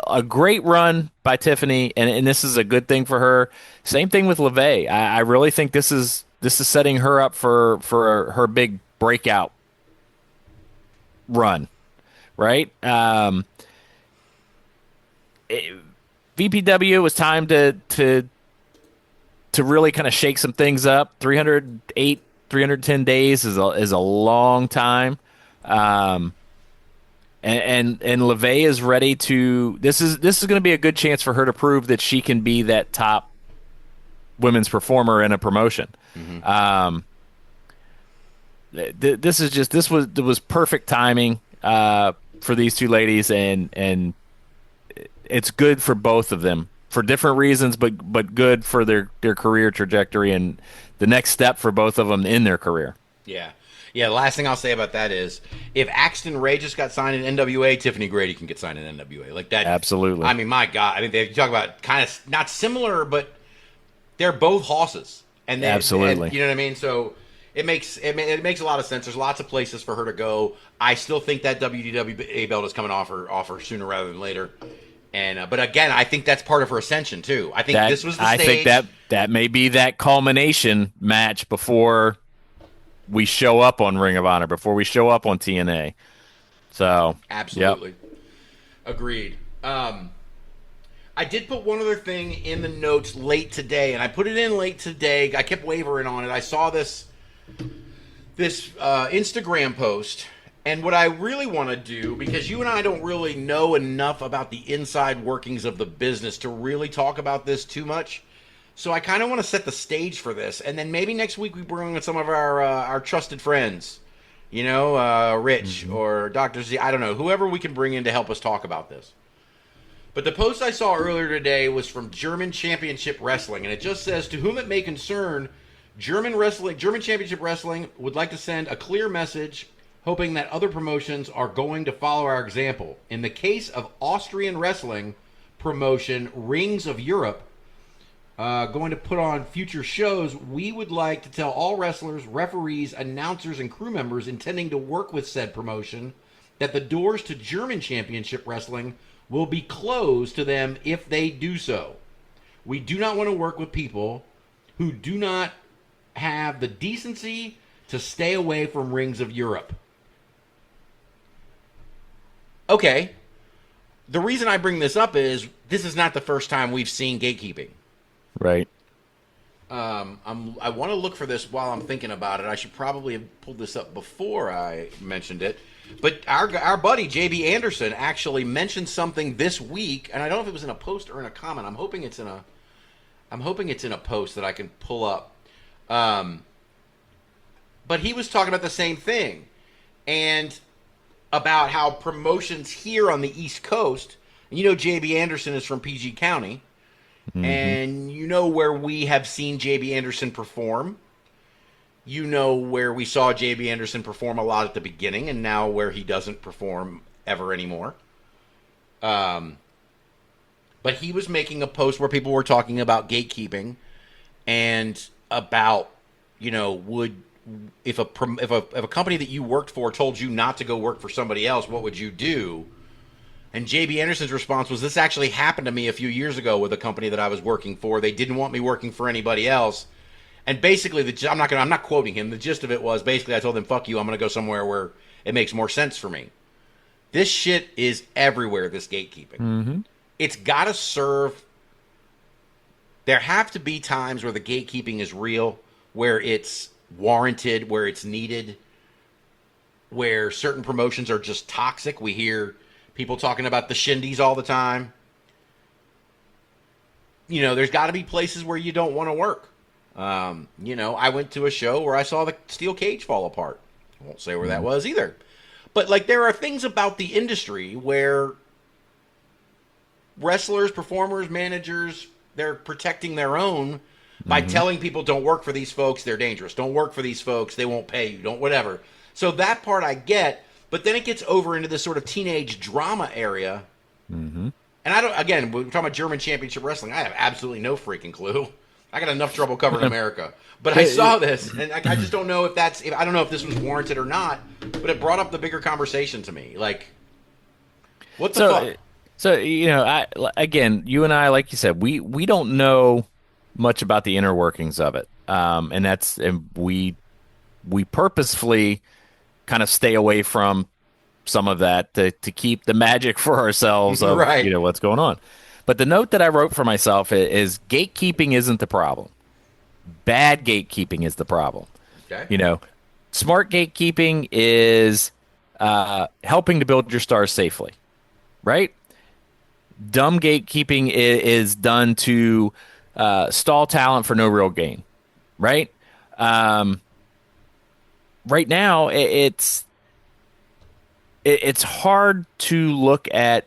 a great run by Tiffany, and this is a good thing for her. Same thing with LeVay. I really think this is setting her up for her big breakout run, right? VPW, it was time to really kind of shake some things up. 308, 310 days is a long time. And LeVay is ready to. This is going to be a good chance for her to prove that she can be that top women's performer in a promotion. Mm-hmm. This was perfect timing for these two ladies, and it's good for both of them for different reasons, but good for their career trajectory and the next step for both of them in their career. Yeah. Yeah, the last thing I'll say about that is if Axton Ray just got signed in NWA, Tiffany Grady can get signed in NWA. Like that. Absolutely. I mean, my God. I mean, they talk about kind of not similar, but they're both hosses. And Absolutely. you know what I mean? So it makes a lot of sense. There's lots of places for her to go. I still think that WDWA belt is coming off her sooner rather than later. And but again, I think that's part of her ascension too. I think this was the stage. I think that may be that culmination match before we show up on Ring of Honor, before we show up on TNA. So absolutely, yep. Agreed. I did put one other thing in the notes late today, and I put it in late today. I kept wavering on it. I saw this Instagram post, and what I really want to do, because you and I don't really know enough about the inside workings of the business to really talk about this too much. So I kind of want to set the stage for this, and then maybe next week we bring in some of our trusted friends, you know, Rich or Dr. Z, I don't know, whoever we can bring in to help us talk about this. But the post I saw earlier today was from German Championship Wrestling, and it just says, to whom it may concern, German Championship Wrestling would like to send a clear message, hoping that other promotions are going to follow our example. In the case of Austrian wrestling promotion Rings of Europe, going to put on future shows, we would like to tell all wrestlers, referees, announcers, and crew members intending to work with said promotion that the doors to German Championship Wrestling will be closed to them if they do so. We do not want to work with people who do not have the decency to stay away from Rings of Europe. Okay. The reason I bring this up is this is not the first time we've seen gatekeeping. Right. I want to look for this while I'm thinking about it. I should probably have pulled this up before I mentioned it. But our buddy JB Anderson actually mentioned something this week, and I don't know if it was in a post or in a comment. I'm hoping it's in a post that I can pull up. But he was talking about the same thing, and about how promotions here on the East Coast. And you know, JB Anderson is from PG County. And you know where we have seen JB Anderson perform. You know where we saw JB Anderson perform a lot at the beginning, and now where he doesn't perform ever anymore. But he was making a post where people were talking about gatekeeping and about, you know, if a company that you worked for told you not to go work for somebody else, what would you do? And JB Anderson's response was, "This actually happened to me a few years ago with a company that I was working for. They didn't want me working for anybody else." And basically, I'm not quoting him. The gist of it was basically, I told them, "Fuck you. I'm going to go somewhere where it makes more sense for me." This shit is everywhere. This gatekeeping. Mm-hmm. It's got to serve. There have to be times where the gatekeeping is real, where it's warranted, where it's needed, where certain promotions are just toxic. We hear people talking about the shindies all the time. You know, there's got to be places where you don't want to work. You know, I went to a show where I saw the steel cage fall apart. I won't say where that was either. But, like, there are things about the industry where wrestlers, performers, managers, they're protecting their own by telling people, don't work for these folks, they're dangerous. Don't work for these folks, they won't pay you, don't whatever. So that part I get, but then it gets over into this sort of teenage drama area. Mm-hmm. And I don't, again, we're talking about German Championship Wrestling. I have absolutely no freaking clue. I got enough trouble covering America. But I saw this, and I just don't know if I don't know if this was warranted or not, but it brought up the bigger conversation to me. Like, what the fuck? So, you know, again, you and I, like you said, we don't know much about the inner workings of it. And we purposefully kind of stay away from some of that to keep the magic for ourselves of, right. You know, what's going on. But the note that I wrote for myself is gatekeeping isn't the problem. Bad gatekeeping is the problem. Okay. You know, smart gatekeeping is helping to build your stars safely, right? Dumb gatekeeping is done to stall talent for no real gain, right? Right now, it's hard to look at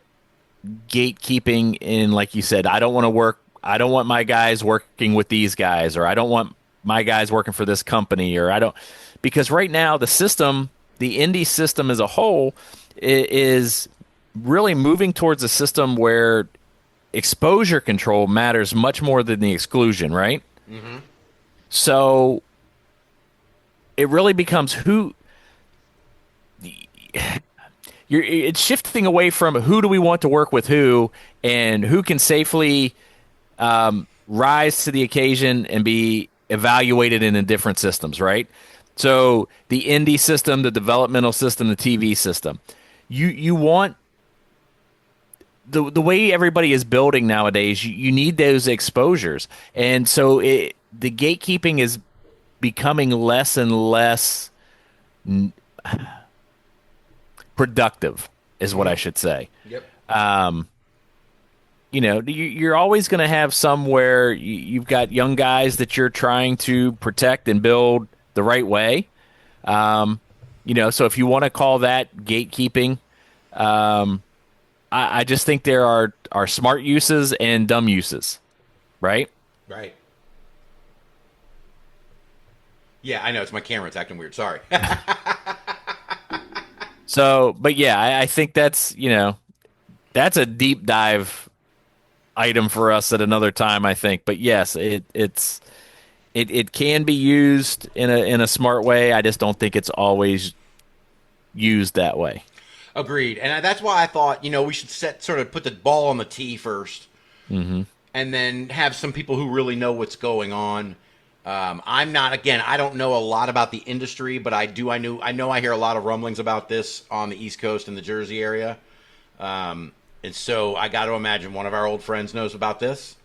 gatekeeping in, like you said, I don't want my guys working with these guys, or I don't want my guys working for this company, or because right now the indie system as a whole is really moving towards a system where exposure control matters much more than the exclusion, right? Mm-hmm. So it really becomes it's shifting away from who do we want to work with who, and who can safely rise to the occasion and be evaluated in the different systems, right? So the indie system, the developmental system, the TV system. You want the way everybody is building nowadays, you need those exposures. And so the gatekeeping is becoming less and less productive, is what I should say. Yep. You know, you're always going to have somewhere you've got young guys that you're trying to protect and build the right way. You know, so if you want to call that gatekeeping, I just think there are smart uses and dumb uses, right? Right. Yeah, I know. It's my camera. It's acting weird. Sorry. So, but yeah, I think that's a deep dive item for us at another time, I think. But yes, it can be used in a smart way. I just don't think it's always used that way. Agreed. And that's why I thought, we should put the ball on the tee first, and then have some people who really know what's going on. I don't know a lot about the industry, but I know I hear a lot of rumblings about this on the East Coast and the Jersey area. And so I got to imagine one of our old friends knows about this.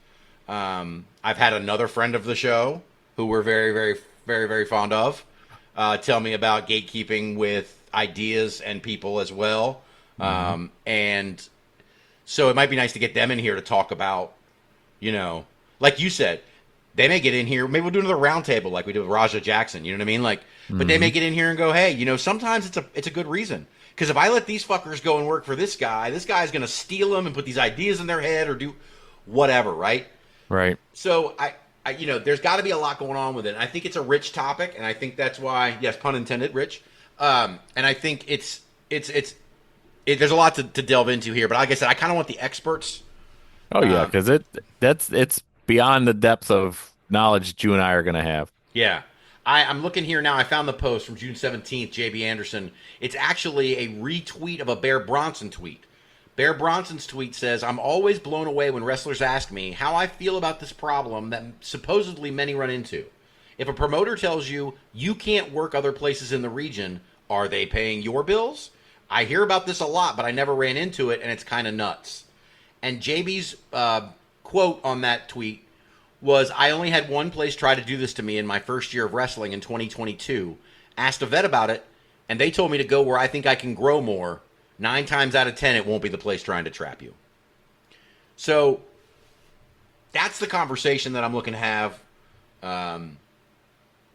I've had another friend of the show who we're very, very, very, very fond of tell me about gatekeeping with ideas and people as well. And so it might be nice to get them in here to talk about, like you said, they may get in here. Maybe we'll do another roundtable like we did with Raja Jackson. You know what I mean? Like, but they may get in here and go, hey, sometimes it's a good reason. Because if I let these fuckers go and work for this guy's going to steal them and put these ideas in their head or do whatever, right? Right. So I there's got to be a lot going on with it. And I think it's a rich topic, and I think that's why, yes, pun intended, rich. And I think there's a lot to delve into here. But like I said, I kind of want the experts. Oh yeah, because it's beyond the depth of knowledge that you and I are going to have. Yeah. I'm looking here now. I found the post from June 17th, JB Anderson. It's actually a retweet of a Bear Bronson tweet. Bear Bronson's tweet says, I'm always blown away when wrestlers ask me how I feel about this problem that supposedly many run into. If a promoter tells you you can't work other places in the region, are they paying your bills? I hear about this a lot, but I never ran into it, and it's kind of nuts. And JB's quote on that tweet was, I only had one place try to do this to me in my first year of wrestling in 2022. Asked a vet about it, and they told me to go where I think I can grow more. 9 times out of 10, it won't be the place trying to trap you. So that's the conversation that I'm looking to have,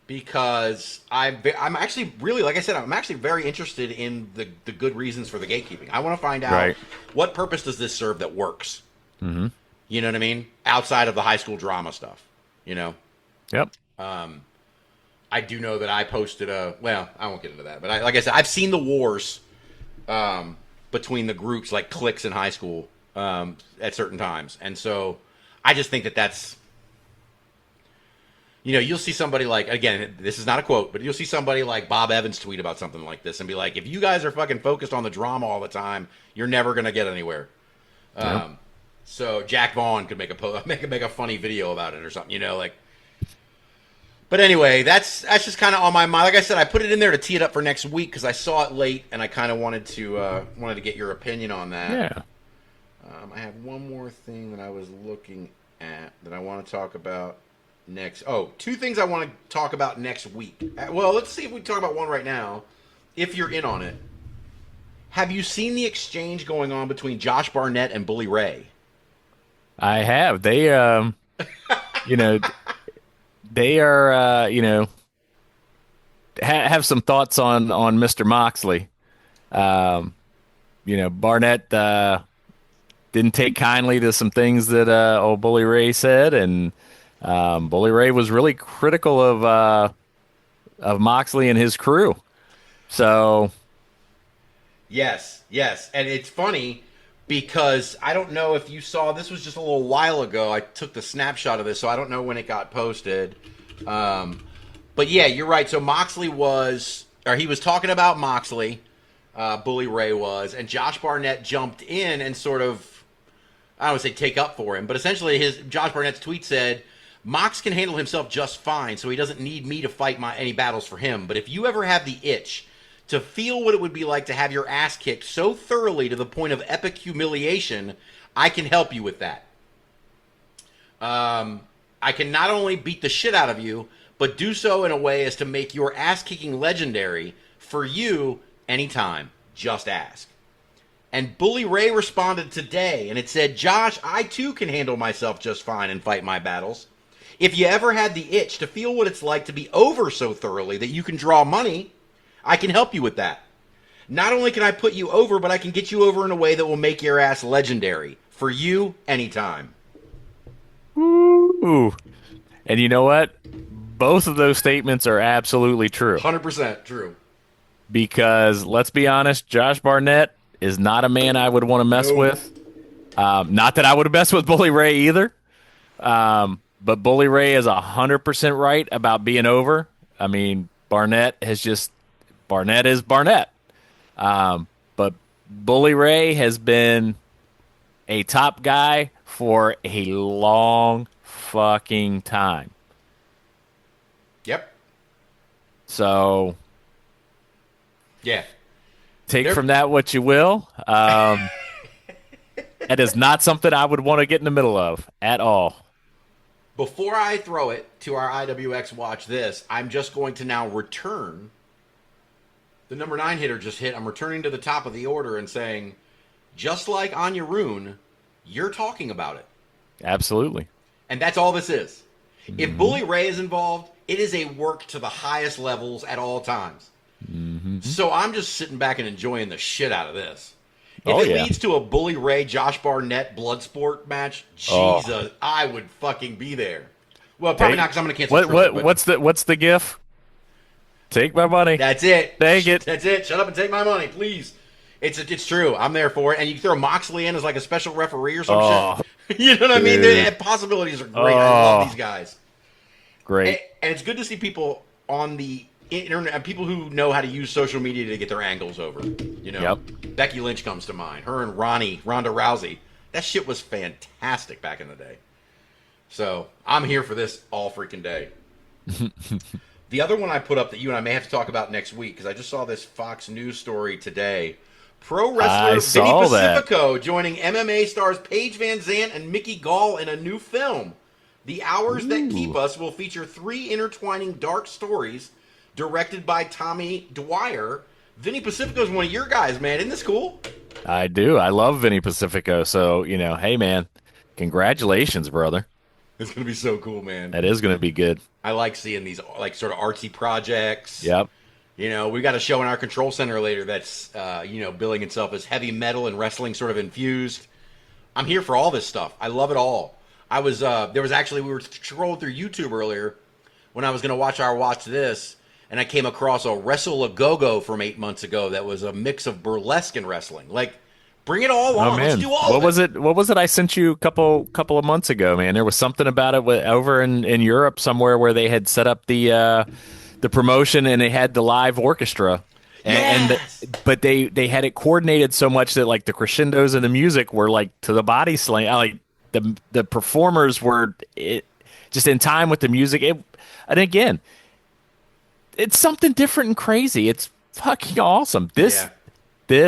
because I'm actually really, like I said, I'm actually very interested in the good reasons for the gatekeeping. I want to find out what purpose does this serve that works. Mm-hmm. You know what I mean? Outside of the high school drama stuff, you know? Yep. I do know that I posted well, I won't get into that, but like I said, I've seen the wars between the groups, like cliques in high school, at certain times. And so I just think that that's, you know, you'll see somebody like, again, this is not a quote, but you'll see somebody like Bob Evans tweet about something like this and be like, if you guys are fucking focused on the drama all the time, you're never going to get anywhere. Yep. So Jack Vaughn could make a funny video about it or something, you know, like. But anyway, that's just kind of on my mind. Like I said, I put it in there to tee it up for next week because I saw it late and I kind of wanted to get your opinion on that. Yeah. I have one more thing that I was looking at that I want to talk about next. Oh, 2 things I want to talk about next week. Well, let's see if we can talk about one right now, if you're in on it. Have you seen the exchange going on between Josh Barnett and Bully Ray? I have. They, you know, they are, you know, have some thoughts on Mr. Moxley. You know, Barnett didn't take kindly to some things that old Bully Ray said, and Bully Ray was really critical of Moxley and his crew. So, yes, and it's funny because I don't know if you saw, this was just a little while ago. I took the snapshot of this, so I don't know when it got posted. But yeah, you're right. So he was talking about Moxley, Bully Ray was, and Josh Barnett jumped in and sort of, I don't want to say take up for him, but essentially Josh Barnett's tweet said, Mox can handle himself just fine, so he doesn't need me to fight any battles for him. But if you ever have the itch to feel what it would be like to have your ass kicked so thoroughly to the point of epic humiliation, I can help you with that. I can not only beat the shit out of you, but do so in a way as to make your ass-kicking legendary for you anytime. Just ask. And Bully Ray responded today, and it said, Josh, I too can handle myself just fine and fight my battles. If you ever had the itch to feel what it's like to be over so thoroughly that you can draw money, I can help you with that. Not only can I put you over, but I can get you over in a way that will make your ass legendary. For you, anytime. Ooh. And you know what? Both of those statements are absolutely true. 100% true. Because, let's be honest, Josh Barnett is not a man I would want to mess with. Not that I would have messed with Bully Ray either. But Bully Ray is 100% right about being over. I mean, Barnett is Barnett. But Bully Ray has been a top guy for a long fucking time. Yep. So, yeah. Take from that what you will. That is not something I would want to get in the middle of at all. Before I throw it to our IWX Watch This, I'm just going to now return. The number 9 hitter just hit. I'm returning to the top of the order and saying, just like Anya Rune, you're talking about it. Absolutely. And that's all this is. Mm-hmm. If Bully Ray is involved, it is a work to the highest levels at all times. Mm-hmm. So I'm just sitting back and enjoying the shit out of this. If it leads to a Bully Ray, Josh Barnett Bloodsport match, Jesus, I would fucking be there. Well, probably not because I'm going to cancel. What's the gif? Take my money. That's it. Take it. That's it. Shut up and take my money, please. It's true. I'm there for it. And you can throw Moxley in as like a special referee or some shit. You know what I mean? The possibilities are great. I love these guys. Great. And it's good to see people on the internet people who know how to use social media to get their angles over. You know, Yep. Becky Lynch comes to mind. Her and Ronda Rousey. That shit was fantastic back in the day. So I'm here for this all freaking day. The other one I put up that you and I may have to talk about next week, because I just saw this Fox News story today. Pro wrestler Vinny Pacifico joining MMA stars Paige Van Zant and Mickey Gall in a new film. The Hours That Keep Us will feature 3 intertwining dark stories directed by Tommy Dwyer. Vinny Pacifico is one of your guys, man. Isn't this cool? I do. I love Vinny Pacifico. So, hey, man, congratulations, brother. It's going to be so cool, man. That is going to be good. I like seeing these like sort of artsy projects. Yep. We got a show in our control center later that's, billing itself as heavy metal and wrestling sort of infused. I'm here for all this stuff. I love it all. we were scrolling through YouTube earlier when I was going to watch this, and I came across a Wrestle a Go-Go from 8 months ago that was a mix of burlesque and wrestling. Like, bring it all on. Man. Let's do all what of it. What was it I sent you a couple of months ago, man? There was something about it over in Europe somewhere where they had set up the promotion and they had the live orchestra. Yes! But they had it coordinated so much that like the crescendos and the music were like to the body slam. Like the performers were just in time with the music. And again, it's something different and crazy. It's fucking awesome. This,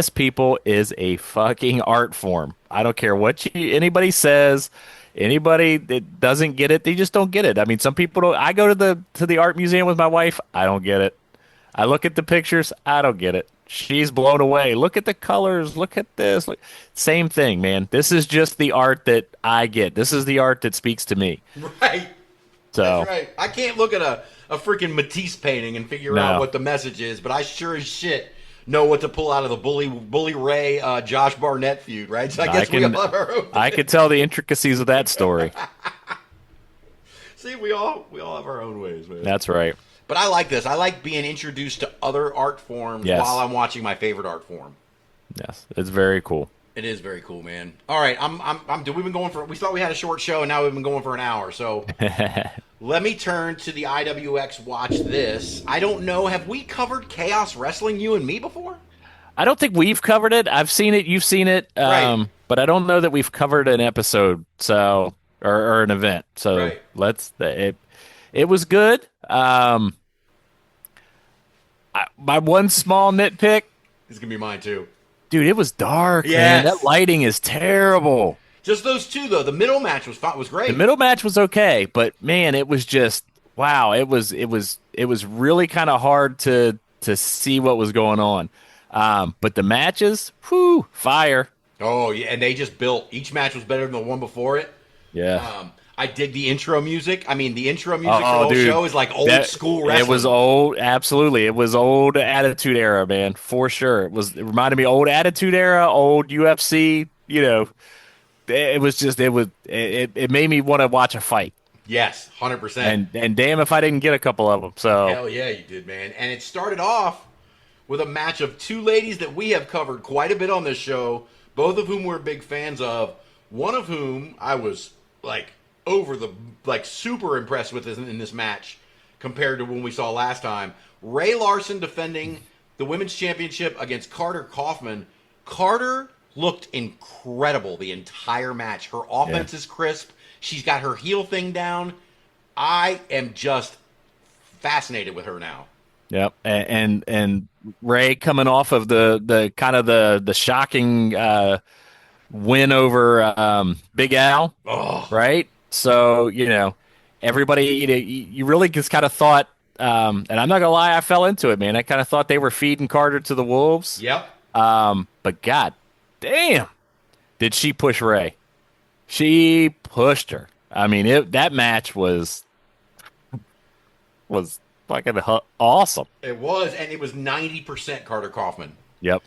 people, is a fucking art form. I don't care what anybody says. Anybody that doesn't get it, they just don't get it. I mean, some people don't. I go to the art museum with my wife. I don't get it. I look at the pictures. I don't get it. She's blown away. Look at the colors. Look at this. Same thing, man. This is just the art that I get. This is the art that speaks to me. Right. So, that's right. I can't look at a freaking Matisse painting and figure out what the message is, but I sure as shit know what to pull out of the Bully Ray Josh Barnett feud, right? So I guess we all have our own. I could tell the intricacies of that story. See, we all have our own ways, man. That's right. But I like this. I like being introduced to other art forms while I'm watching my favorite art form. Yes, it's very cool. It is very cool, man. All right, we've been going we thought we had a short show, and now we've been going for an hour. So let me turn to the IWX Watch This. I don't know. Have we covered KAOS Wrestling, you and me, before? I don't think we've covered it. I've seen it. You've seen it. Right. But I don't know that we've covered an episode or an event. So it was good. My one small nitpick. This is going to be mine, too. Dude, it was dark, yes. Man. That lighting is terrible. Just those two, though. The middle match was great. The middle match was okay, but man, it was just wow. It was really kind of hard to see what was going on. But the matches, fire. Oh yeah, and they just built. Each match was better than the one before it. Yeah. I dig the intro music. I mean, the intro music for the whole show is like old school wrestling. It was old, absolutely. It was old Attitude Era, man, for sure. It reminded me of old Attitude Era, old UFC. It was just it made me want to watch a fight. Yes, 100%. And damn if I didn't get a couple of them. So hell yeah, you did, man. And it started off with a match of two ladies that we have covered quite a bit on this show, both of whom we're big fans of. One of whom I was super impressed with in this match compared to when we saw last time. Ray Larson defending the women's championship against Carter Kaufman. Carter looked incredible the entire match. Her offense is crisp. She's got her heel thing down. I am just fascinated with her now. Yep, and Ray coming off of the kind of the shocking win over Big Al, right? So everybody, you really just kind of thought, and I'm not gonna lie, I fell into it, man. I kind of thought they were feeding Carter to the wolves. Yep. But god damn, did she push Ray? She pushed her. I mean, that match was fucking awesome. It was, and it was 90% Carter Kaufman. Yep.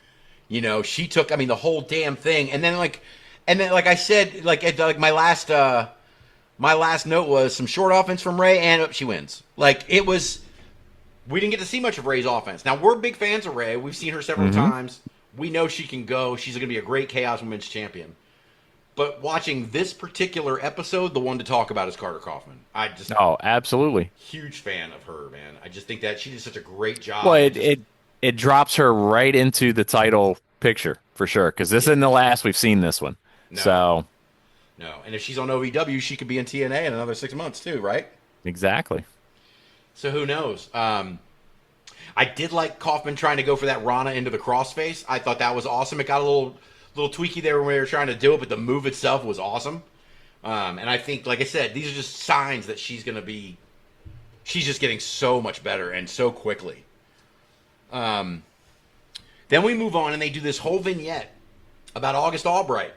She took, the whole damn thing, and then like I said, my last note was some short offense from Ray, and she wins. It was, we didn't get to see much of Ray's offense. Now we're big fans of Ray. We've seen her several times. We know she can go. She's going to be a great KAOS Women's Champion. But watching this particular episode, the one to talk about is Carter Kaufman. I just Oh, absolutely. huge fan of her, man. I just think that she did such a great job. Well, And just, it drops her right into the title picture for sure because this isn't the last we've seen this one. no, So no. And if she's on OVW, she could be in TNA in another 6 months too, right? exactly. So who knows? I did like Kaufman trying to go for that Rana into the crossface. I thought that was awesome. It got a little tweaky there when we were trying to do it, but the move itself was awesome. And I think, like I said, these are just signs that she's just getting so much better and so quickly. Then we move on and they do this whole vignette about August Albright.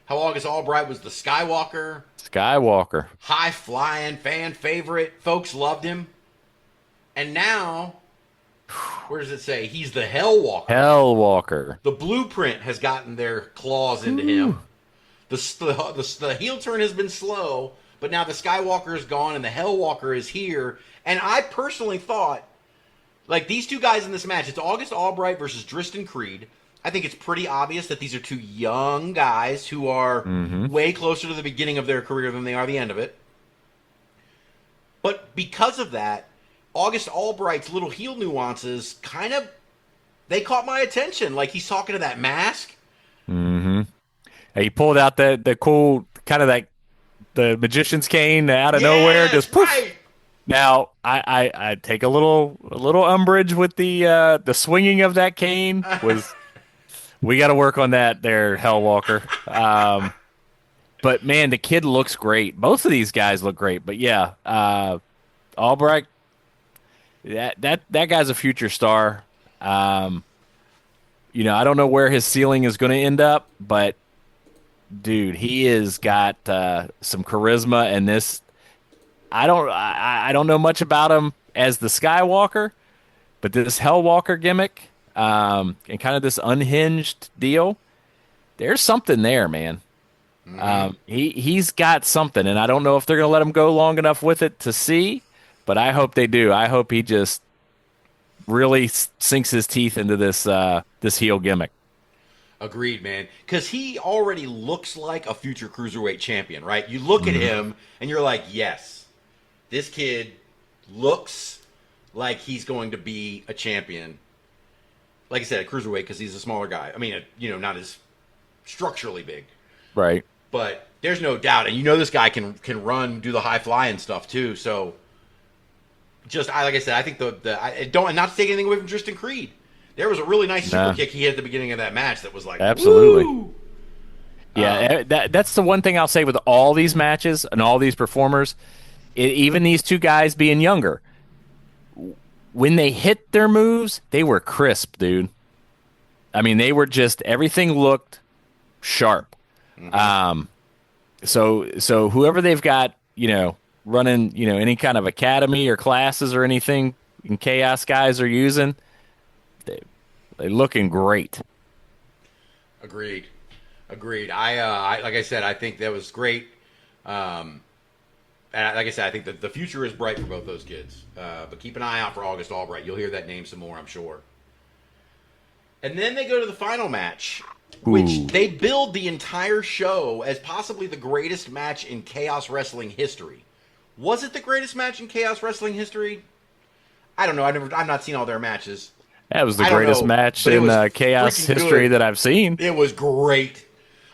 How August Albright was the Skywalker. Skywalker. High flying, fan favorite. Folks loved him. And now, where does it say? He's the Hellwalker. Hellwalker. The Blueprint has gotten their claws into him. The heel turn has been slow, but now the Skywalker is gone and the Hellwalker is here. And I personally thought, like, these two guys in this match, it's August Albright versus Tristan Creed. I think it's pretty obvious that these are two young guys who are way closer to the beginning of their career than they are the end of it. But because of that, August Albright's little heel nuances they caught my attention. Like, he's talking to that mask. Mm-hmm. He pulled out the cool kind of the magician's cane out of nowhere, just poof. Right. Now I take a little umbrage with the swinging of that cane. We got to work on that there, Hellwalker. But man, the kid looks great. Both of these guys look great. But yeah, Albright, that guy's a future star. I don't know where his ceiling is going to end up, but dude, he has got some charisma, and this I don't know much about him as the Skywalker, but this Hellwalker gimmick and kind of this unhinged deal, there's something there, man. He's got something, and I don't know if they're going to let him go long enough with it to see, but I hope they do. I hope he just really sinks his teeth into this heel gimmick. Agreed, man. Because he already looks like a future cruiserweight champion, right? You look at him and you're like, yes, this kid looks like he's going to be a champion. Like I said, a cruiserweight because he's a smaller guy. I mean, not as structurally big. Right. But there's no doubt. And this guy can run, do the high fly and stuff too. So, like I said, I think not to take anything away from Tristan Creed. There was a really nice super kick he hit at the beginning of that match that was like, absolutely. Woo! Yeah, that's the one thing I'll say with all these matches and all these performers, even these two guys being younger, when they hit their moves, they were crisp, dude. I mean, they were just, everything looked sharp. So whoever they've got, running, any kind of academy or classes or anything in KAOS guys are using, they're looking great. Agreed. I like I said, I think that was great. And like I said, I think that the future is bright for both those kids. But keep an eye out for August Albright. You'll hear that name some more, I'm sure. And then they go to the final match, which they build the entire show as possibly the greatest match in KAOS Wrestling history. Was it the greatest match in KAOS Wrestling history? I don't know. I've not seen all their matches. That was the greatest match in KAOS history that I've seen. It was great.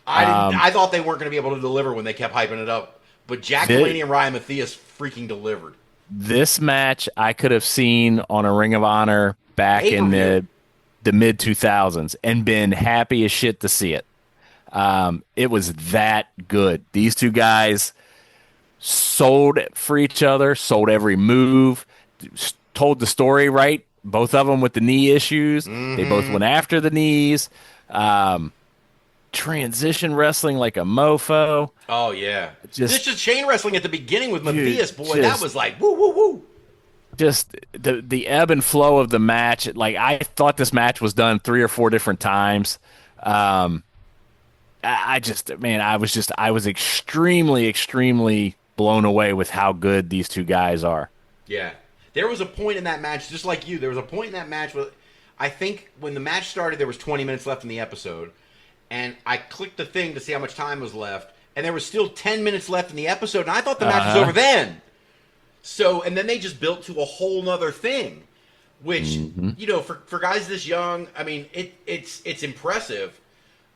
I thought they weren't going to be able to deliver when they kept hyping it up. But Jack Delaney and Ryan Matthias freaking delivered. This match I could have seen on a Ring of Honor back in the mid-2000s and been happy as shit to see it. It was that good. These two guys sold for each other, sold every move, told the story right. Both of them with the knee issues. They both went after the knees. Transition wrestling like a mofo. Oh, yeah. Just chain wrestling at the beginning with Matthias, boy. That was like, woo, woo, woo. Just the ebb and flow of the match. Like, I thought this match was done 3 or 4 different times. I was extremely, extremely blown away with how good these two guys are. Yeah. There was a point in that match, just like you, there was a point in that match where I think when the match started, there was 20 minutes left in the episode. and I clicked the thing to see how much time was left, and there was still 10 minutes left in the episode, and I thought the match was over then. So, and then they just built to a whole nother thing, which, you know, for guys this young, I mean, it's impressive.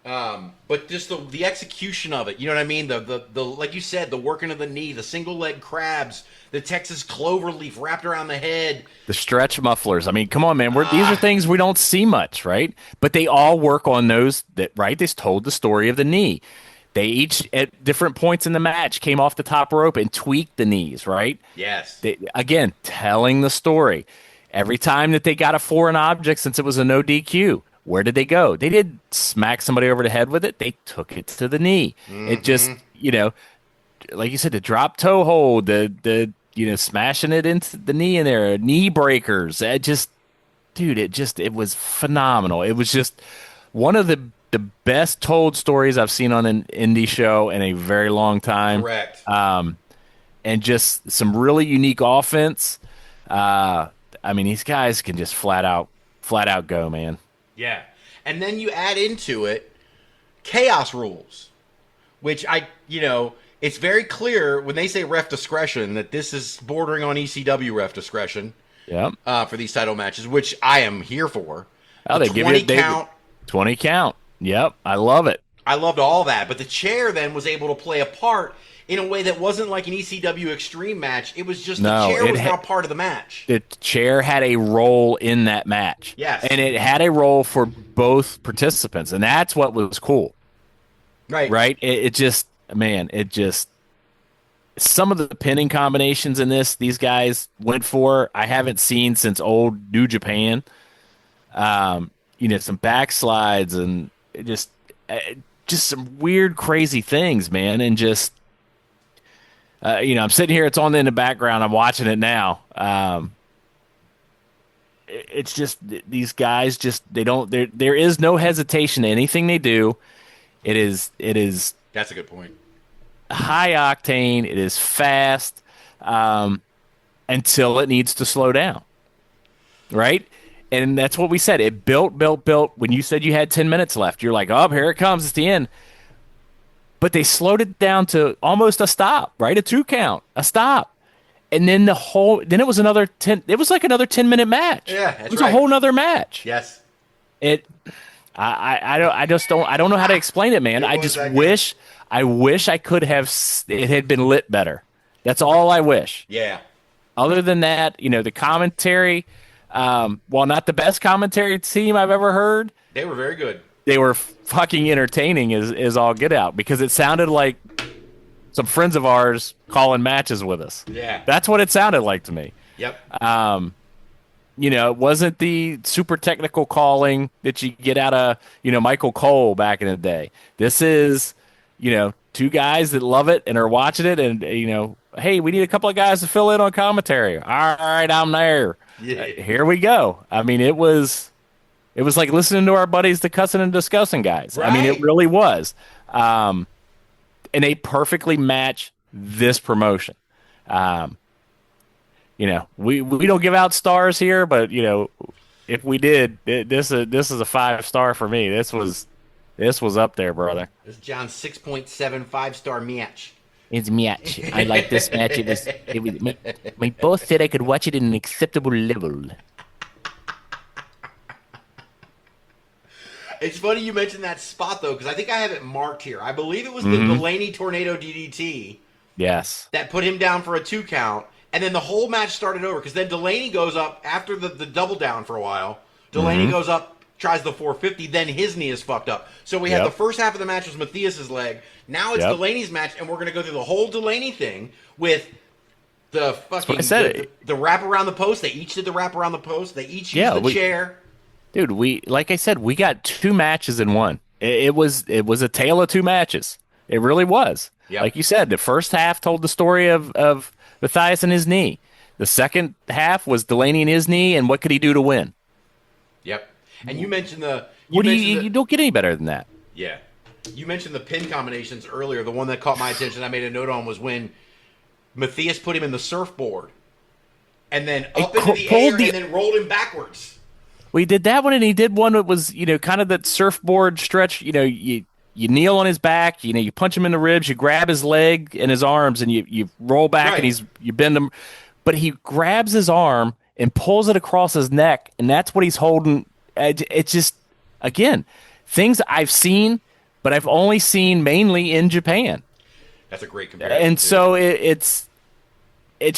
But just the execution of it, you know what I mean? The like you said, the working of the knee, the single leg crabs, the Texas cloverleaf wrapped around the head, the stretch mufflers. I mean, come on, man. These are things we don't see much, right? But they all work on those that, right? They told the story of the knee. They each, at different points in the match, came off the top rope and tweaked the knees, right? Yes. Again, telling the story. Every time that they got a foreign object, since it was a no DQ, where did they go? They did smack somebody over the head with it. They took it to the knee. It just, you know, like you said, the drop toe hold, the you know, smashing it into the knee in there, knee breakers. It just, dude, it was phenomenal. It was just one of the best told stories I've seen on an indie show in a very long time. Correct. And just some really unique offense. I mean, these guys can just flat out go, man. Yeah. And then you add into it KAOS rules, which it's very clear when they say ref discretion that this is bordering on ECW ref discretion. Yep. For these title matches, which I am here for. Oh, they give you 20 count. Yep, I love it. I loved all that, but the chair then was able to play a part in a way that wasn't like an ECW Extreme match. It was just the chair was now part of the match. The chair had a role in that match. Yes. And it had a role for both participants, and that's what was cool. Right. Right? It just, some of the pinning combinations in these guys went for, I haven't seen since old New Japan. Some backslides and just some weird, crazy things, man. And just, I'm sitting here, it's on in the background. I'm watching it now. It's just, these guys there is no hesitation to anything they do. It is. That's a good point. High octane. It is fast, until it needs to slow down. Right. And that's what we said. It built. When you said you had 10 minutes left, you're like, oh, here it comes. It's the end. But they slowed it down to almost a stop, right? A 2 count, a stop. And then then it was another 10. It was like another 10-minute match. Yeah, that's right. It was a whole nother match. Yes. I don't know how to explain it, man. I wish I could have, it had been lit better. That's all I wish. Yeah. Other than that, the commentary, while not the best commentary team I've ever heard, they were very good. They were fucking entertaining as all get out, because it sounded like some friends of ours calling matches with us. Yeah. That's what it sounded like to me. Yep. It wasn't the super technical calling that you get out of, Michael Cole back in the day. This is, 2 guys that love it and are watching it, and, hey, we need a couple of guys to fill in on commentary. All right, I'm there. Yeah. Here we go. I mean, it was like listening to our buddies, the Cussing and Discussing guys. Right. I mean, it really was. And they perfectly match this promotion. We don't give out stars here, but if we did, this is a 5-star for me. This was up there, brother. This is John's 6.75-star match. It's match. I like this match. My boss said I could watch it in an acceptable level. It's funny you mentioned that spot, though, because I think I have it marked here. I believe it was the Delaney Tornado DDT. Yes. That put him down for a 2 count, and then the whole match started over, because then Delaney goes up after the double down for a while. Delaney goes up, tries the 450, then his knee is fucked up. So we had the first half of the match was Matthias's leg. Now it's Delaney's match, and we're going to go through the whole Delaney thing with the fucking the wrap around the post. They each did the wrap around the post. They each used the chair. Dude, like I said, we got 2 matches in one. It was a tale of 2 matches. It really was. Yep. Like you said, the first half told the story of Matthias and his knee. The second half was Delaney and his knee, and what could he do to win? Yep. And you mentioned you don't get any better than that. Yeah. You mentioned the pin combinations earlier. The one that caught my attention, I made a note on, was when Matthias put him in the surfboard and then up into the air and then rolled him backwards. Well, he did that one, and he did one that was, kind of that surfboard stretch. You kneel on his back. You punch him in the ribs. You grab his leg and his arms, and you roll back, and Right. you bend him. But he grabs his arm and pulls it across his neck, and that's what he's holding. It's just, again, things I've seen, but I've only seen mainly in Japan, That's a great comparison and too. so it's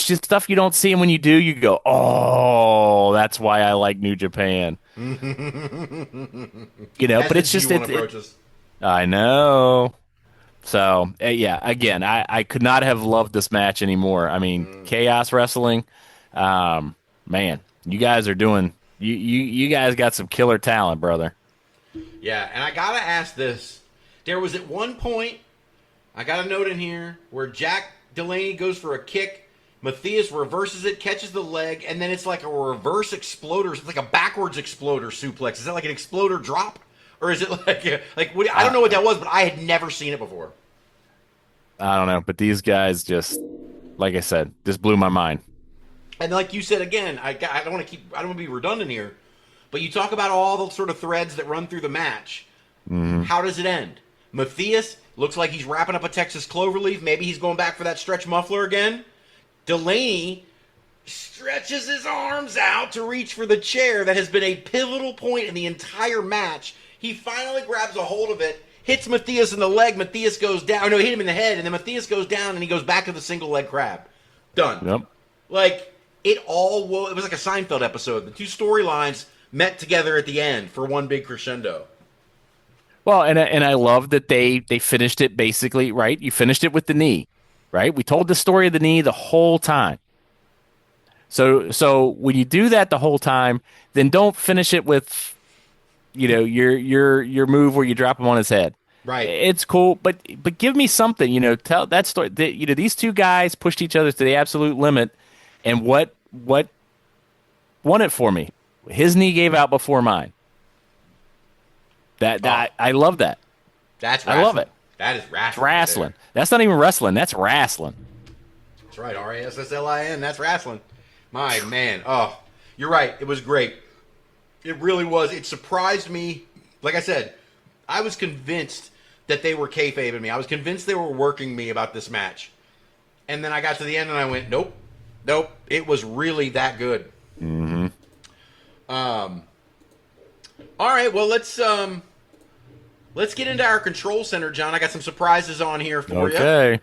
just stuff you don't see, and when you do, you go, "Oh, that's why I like New Japan." That's But the it's just G1 approaches. I know. So yeah, again, I could not have loved this match anymore. I mean, Chaos Wrestling, man, you guys are doing you guys got some killer talent, brother. Yeah, and I gotta ask this. There was at one point, I got a note in here where Jack Delaney goes for a kick. Matthias reverses it, catches the leg, and then it's like a reverse exploder. It's like a backwards exploder suplex. Is that like an exploder drop, or is it I don't know what that was, but I had never seen it before. I don't know, but these guys just, like I said, just blew my mind. And like you said again, I don't want to be redundant here, but you talk about all the sort of threads that run through the match. How does it end? Matthias looks like he's wrapping up a Texas cloverleaf. Maybe he's going back for that stretch muffler again. Delaney stretches his arms out to reach for the chair that has been a pivotal point in the entire match. He finally grabs a hold of it, hits Matthias in the leg. Matthias goes down. No, he hit him in the head, and then Matthias goes down, and he goes back to the single leg crab. Done. Yep. Like, it was like a Seinfeld episode. The two storylines met together at the end for one big crescendo. Well, and I love that they finished it basically right. You finished it with the knee, right? We told the story of the knee the whole time. So when you do that the whole time, then don't finish it with your move where you drop him on his head. Right. It's cool, but give me something. Tell that story. These two guys pushed each other to the absolute limit, and what won it for me? His knee gave out before mine. I love that. That's wrestling. I love it. That is wrestling. It's wrestling. That's not even wrestling. That's wrestling. That's right. RASSLIN. That's wrestling. My man. Oh, you're right. It was great. It really was. It surprised me. Like I said, I was convinced that they were kayfabing me. I was convinced they were working me about this match. And then I got to the end and I went, nope. It was really that good. Mm-hmm. All right. Well, let's get into our control center, John. I got some surprises on here for you. Okay.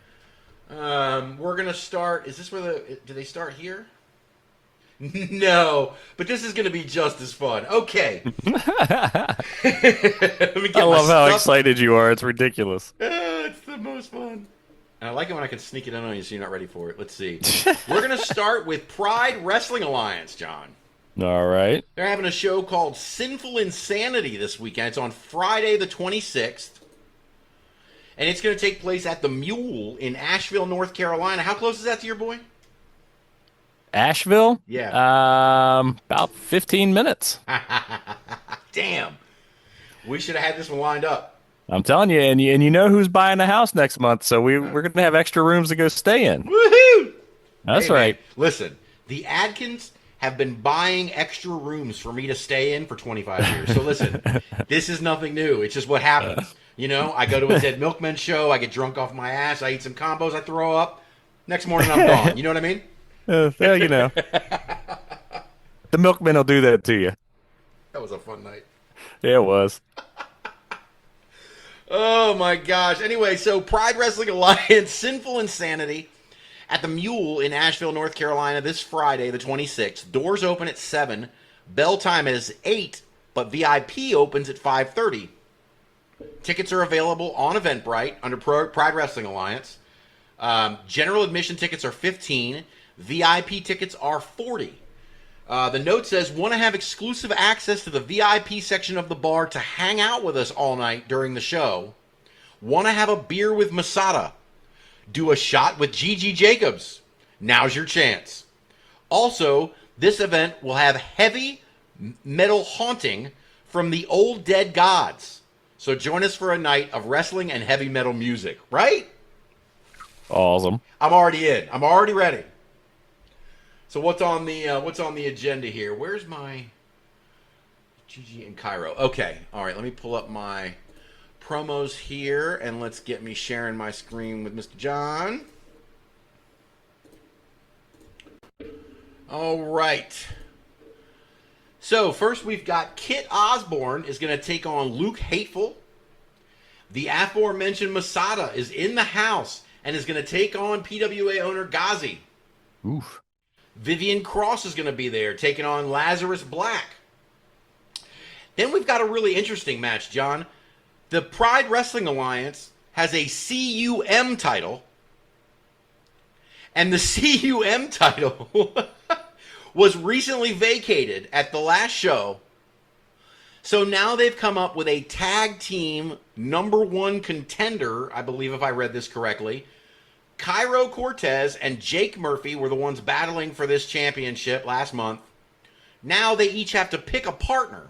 We're gonna start. Is this where do they start here? No, but this is gonna be just as fun. Okay. Let me get I love how stuff. excited you are. It's ridiculous. It's the most fun. And I like it when I can sneak it in on you so you're not ready for it. Let's see. We're gonna start with Pride Wrestling Alliance, John. All right. They're having a show called Sinful Insanity this weekend. It's on Friday the 26th. And it's going to take place at the Mule in Asheville, North Carolina. How close is that to your boy? Asheville? Yeah. About 15 minutes. Damn. We should have had this one lined up. I'm telling you, and you know who's buying the house next month, so we're going to have extra rooms to go stay in. Woohoo! That's Hey, right. man, listen, the Adkins have been buying extra rooms for me to stay in for 25 years. So listen, this is nothing new. It's just what happens. I go to a Dead Milkman show, I get drunk off my ass, I eat some combos, I throw up. Next morning I'm gone. You know what I mean? Well, the milkman will do that to you. That was a fun night. Yeah, it was. Oh my gosh. Anyway, so Pride Wrestling Alliance, Sinful Insanity at the Mule in Asheville, North Carolina this Friday, the 26th. Doors open at 7. Bell time is 8, but VIP opens at 5:30. Tickets are available on Eventbrite under Pride Wrestling Alliance. General admission tickets are $15. VIP tickets are $40. The note says, want to have exclusive access to the VIP section of the bar to hang out with us all night during the show? Want to have a beer with Masada? Do a shot with Gigi Jacobs? Now's your chance. Also, this event will have heavy metal haunting from the old dead gods. So join us for a night of wrestling and heavy metal music, right? Awesome. I'm already in. I'm already ready. So what's on the agenda here? Where's my Gigi and Cairo. Okay. All right. Let me pull up my promos here, and let's get me sharing my screen with Mr. John. All right. So first we've got Kit Osborne is going to take on Luke Hateful. The aforementioned Masada is in the house and is going to take on PWA owner Ghazi. Oof. Vivian Cross is going to be there taking on Lazarus Black. Then we've got a really interesting match, John. The Pride Wrestling Alliance has a CUM title. And the CUM title was recently vacated at the last show. So now they've come up with a tag team #1 contender, I believe if I read this correctly. Cairo Cortez and Jake Murphy were the ones battling for this championship last month. Now they each have to pick a partner.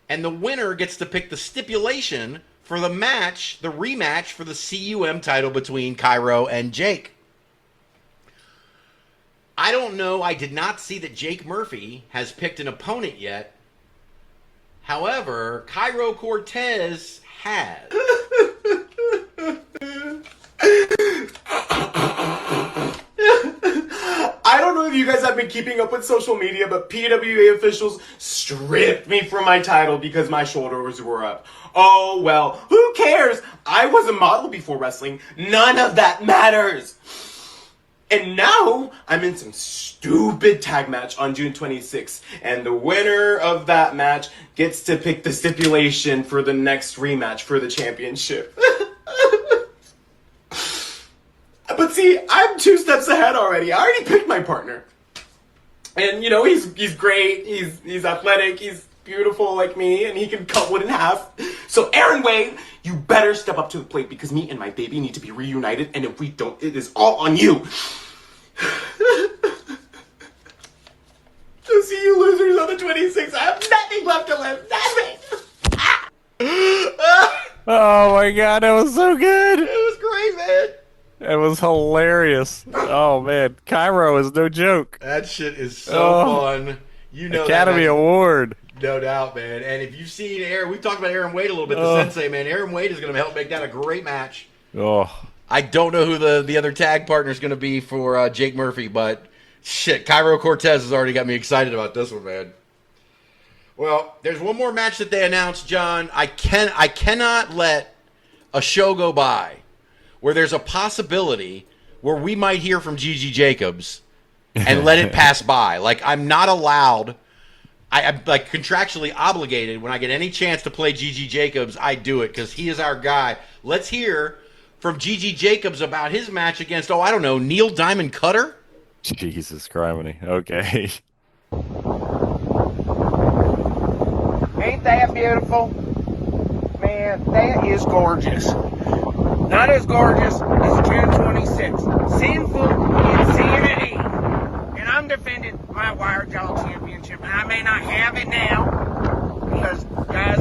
And the winner gets to pick the stipulation for the match, the rematch for the CUM title between Cairo and Jake. I don't know. I did not see that Jake Murphy has picked an opponent yet. However, Cairo Cortez has. I don't know if you guys have been keeping up with social media, but PWA officials stripped me from my title because my shoulders were up. Oh well, who cares? I was a model before wrestling. None of that matters. And now I'm in some stupid tag match on June 26th, and the winner of that match gets to pick the stipulation for the next rematch for the championship. But see, I'm 2 steps ahead already. I already picked my partner. And you know, he's great, he's athletic, he's beautiful like me, and he can cut wood in half. So Aaron Wade, you better step up to the plate because me and my baby need to be reunited, and if we don't, it is all on you. So see you losers on the 26th. I have nothing left to live. Nothing. Oh my god, that was so good. It was great, man. It was hilarious. Oh man, Cairo is no joke. That shit is so fun. You know, Academy Award. No doubt, man. And if you've seen Aaron, we talked about Aaron Wade a little bit, the sensei, man. Aaron Wade is going to help make that a great match. Oh, I don't know who the other tag partner is going to be for Jake Murphy, but shit, Cairo Cortez has already got me excited about this one, man. Well, there's one more match that they announced, John. I cannot let a show go by where there's a possibility where we might hear from Gigi Jacobs and let it pass by. Like, I'm not allowed. I'm like contractually obligated when I get any chance to play Gigi Jacobs, I do it because he is our guy. Let's hear from Gigi Jacobs about his match against, I don't know, Neil Diamond Cutter? Jesus Christ. Okay. Ain't that beautiful? Man, that is gorgeous. Not as gorgeous as June 26th. Sinful insanity. And I'm defending my Wire Jaw Championship. And I may not have it now because, guys,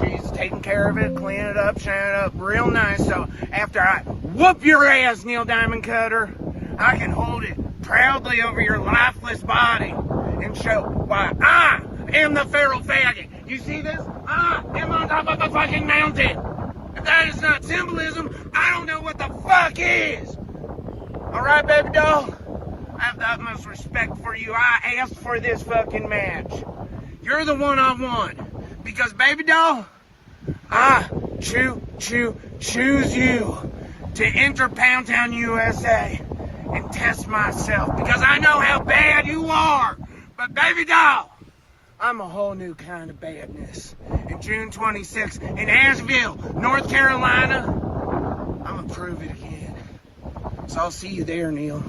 she's taking care of it, cleaning it up, shining it up real nice. So after I whoop your ass, Neil Diamond Cutter, I can hold it proudly over your lifeless body and show why I am the feral faggot. You see this? I am on top of the fucking mountain. If that is not symbolism, I don't know what the fuck is. Alright, baby doll? I have the utmost respect for you. I asked for this fucking match. You're the one I want. Because, baby doll, I choose you to enter Pound Town, USA and test myself. Because I know how bad you are. But, baby doll, I'm a whole new kind of badness. And June 26th in Asheville, North Carolina, I'm gonna prove it again. So I'll see you there, Neil.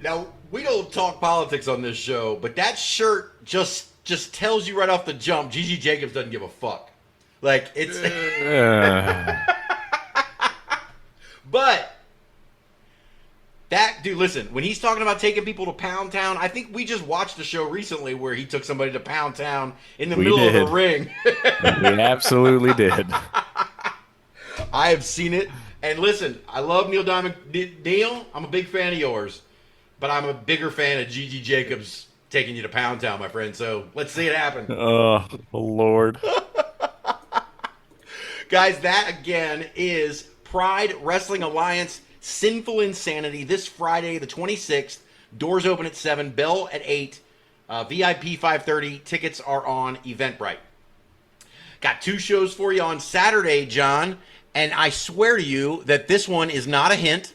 Now, we don't talk politics on this show, but that shirt just tells you right off the jump, Gigi Jacobs doesn't give a fuck. Like, it's... But... that dude, listen, when he's talking about taking people to Pound Town, I think we just watched a show recently where he took somebody to Pound Town in the middle of the ring. We absolutely did. I have seen it. And listen, I love Neil Diamond. Neil, I'm a big fan of yours. But I'm a bigger fan of Gigi Jacobs taking you to Pound Town, my friend. So let's see it happen. Oh, Lord. Guys, that again is Pride Wrestling Alliance Sinful Insanity this Friday, the 26th. Doors open at 7, bell at 8, VIP 5:30. Tickets are on Eventbrite. Got 2 shows for you on Saturday, John, and I swear to you that this one is not a hint.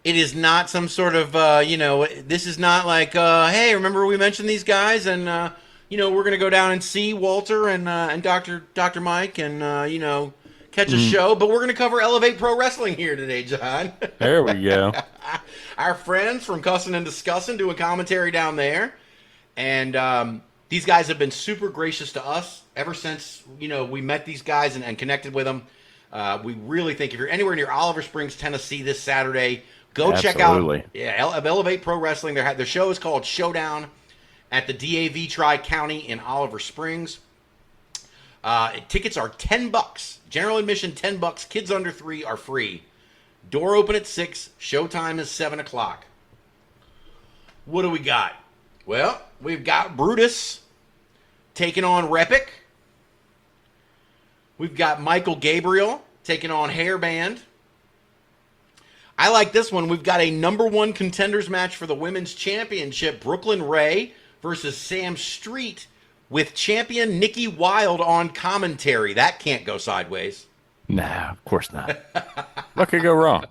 It is not some sort of, this is not like, hey, remember we mentioned these guys, and, we're going to go down and see Walter and Dr. Mike and, catch a show, but we're going to cover Elevate Pro Wrestling here today, John. There we go. Our friends from Cussin' and Discussin' doing commentary down there, and these guys have been super gracious to us ever since, we met these guys and connected with them. We really think if you're anywhere near Oliver Springs, Tennessee this Saturday, go check out Elevate Pro Wrestling. Their show is called Showdown at the DAV Tri-County in Oliver Springs. Tickets are $10. General admission $10. Kids under 3 are free. Door open at 6. Showtime is 7 o'clock. What do we got? Well, we've got Brutus taking on Repic. We've got Michael Gabriel taking on Hairband. I like this one. We've got a number 1 contenders match for the women's championship. Brooklyn Ray versus Sam Street with champion Nikki Wilde on commentary. That can't go sideways. Nah, of course not. What could go wrong?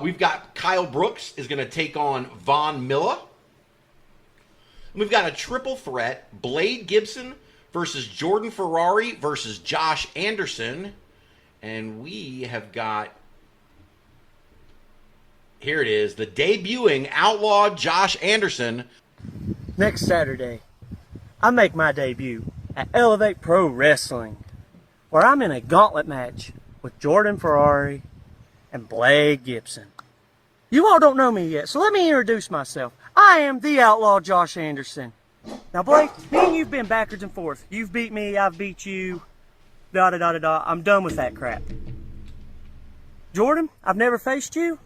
We've got Kyle Brooks is going to take on Von Miller. We've got a triple threat. Blade Gibson versus Jordan Ferrari versus Josh Anderson. And we have got, here it is, the debuting Outlaw Josh Anderson. Next Saturday, I make my debut at Elevate Pro Wrestling, where I'm in a gauntlet match with Jordan Ferrari and Blade Gibson. You all don't know me yet, so let me introduce myself. I am the Outlaw Josh Anderson. Now, Blake, me and you've been backwards and forth. You've beat me, I've beat you, da-da-da-da-da. I'm done with that crap. Jordan, I've never faced you,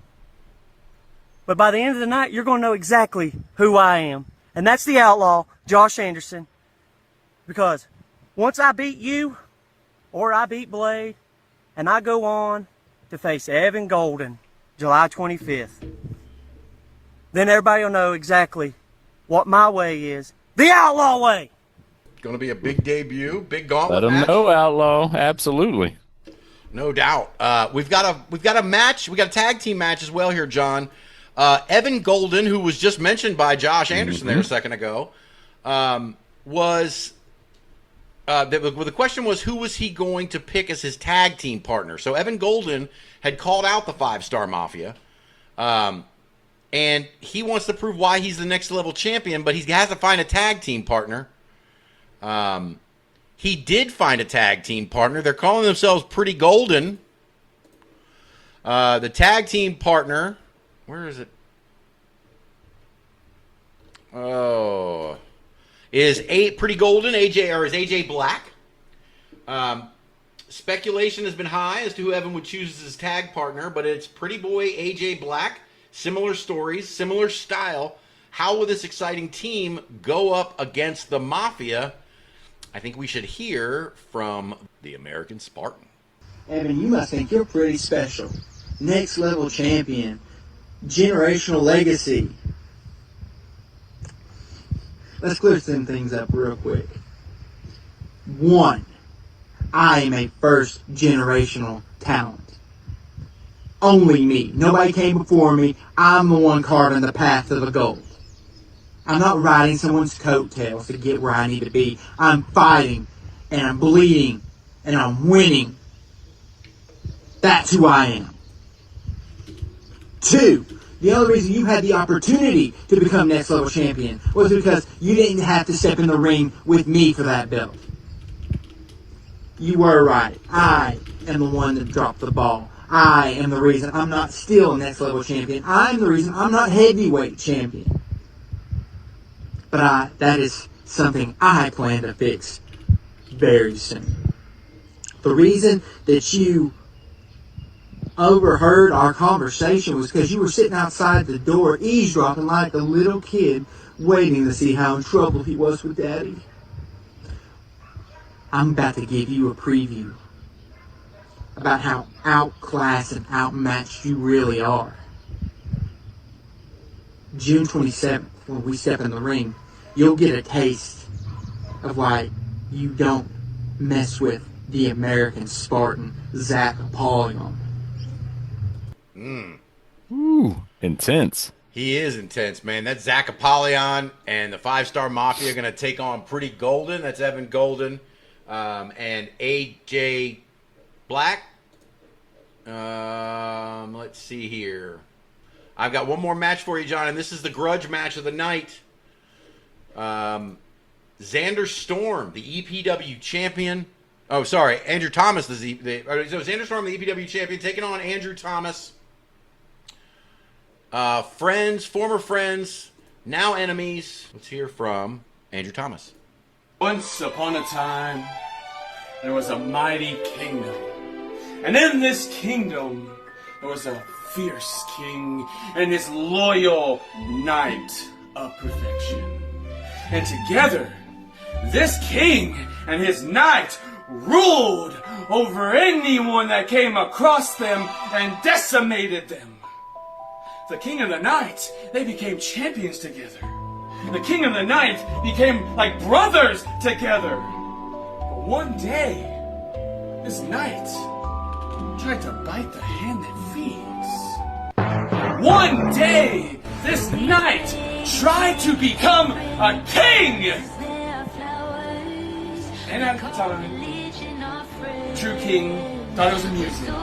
but by the end of the night, you're going to know exactly who I am. And that's the Outlaw, Josh Anderson. Because once I beat you, or I beat Blade, and I go on to face Evan Golden, July 25th, then everybody will know exactly what my way is. The Outlaw way! Going to be a big debut, big gauntlet Let them match. know, Outlaw. Absolutely. No doubt. We've got a match. We got a tag team match as well here, John. Evan Golden, who was just mentioned by Josh Anderson there a second ago, was the question was, who was he going to pick as his tag team partner? So Evan Golden had called out the 5-Star Mafia, and he wants to prove why he's the next level champion, but he has to find a tag team partner. He did find a tag team partner. They're calling themselves Pretty Golden. The tag team partner, where is it? Oh, is Pretty Golden is AJ Black. Speculation has been high as to who Evan would choose as his tag partner, but it's Pretty Boy AJ Black. Similar stories, similar style. How will this exciting team go up against the Mafia? I think we should hear from the American Spartan. Evan, you must think you're pretty special. Next level champion. Generational legacy. Let's clear some things up real quick. 1. I am a first generational talent. Only me. Nobody came before me. I'm the one carving the path to the gold. I'm not riding someone's coattails to get where I need to be. I'm fighting, and I'm bleeding, and I'm winning. That's who I am. 2, the only reason you had the opportunity to become next level champion was because you didn't have to step in the ring with me for that belt. You were right. I am the one that dropped the ball. I am the reason I'm not still next level champion. I'm the reason I'm not heavyweight champion. But that is something I plan to fix very soon. The reason that you overheard our conversation was because you were sitting outside the door eavesdropping like a little kid waiting to see how in trouble he was with Daddy. I'm about to give you a preview about how outclassed and outmatched you really are. June 27th, when we step in the ring, you'll get a taste of why you don't mess with the American Spartan, Zach Apollyon. Ooh, intense. He is intense, man. That's Zach Apollyon and the 5-Star Mafia are going to take on Pretty Golden. That's Evan Golden and AJ Black. Let's see here. I've got one more match for you, John, and this is the grudge match of the night. Xander Storm, the EPW champion. Oh, sorry, Andrew Thomas. So Xander Storm, the EPW champion, taking on Andrew Thomas. Former friends, now enemies. Let's hear from Andrew Thomas. Once upon a time, there was a mighty kingdom. And in this kingdom, there was a fierce king and his loyal knight of perfection. And together, this king and his knight ruled over anyone that came across them and decimated them. The king and the knight, they became champions together. The king and the knight became like brothers together. But one day, this knight tried to bite the hand that feeds. One day, this knight tried to become a king. And at the time, the true king thought it was amusing.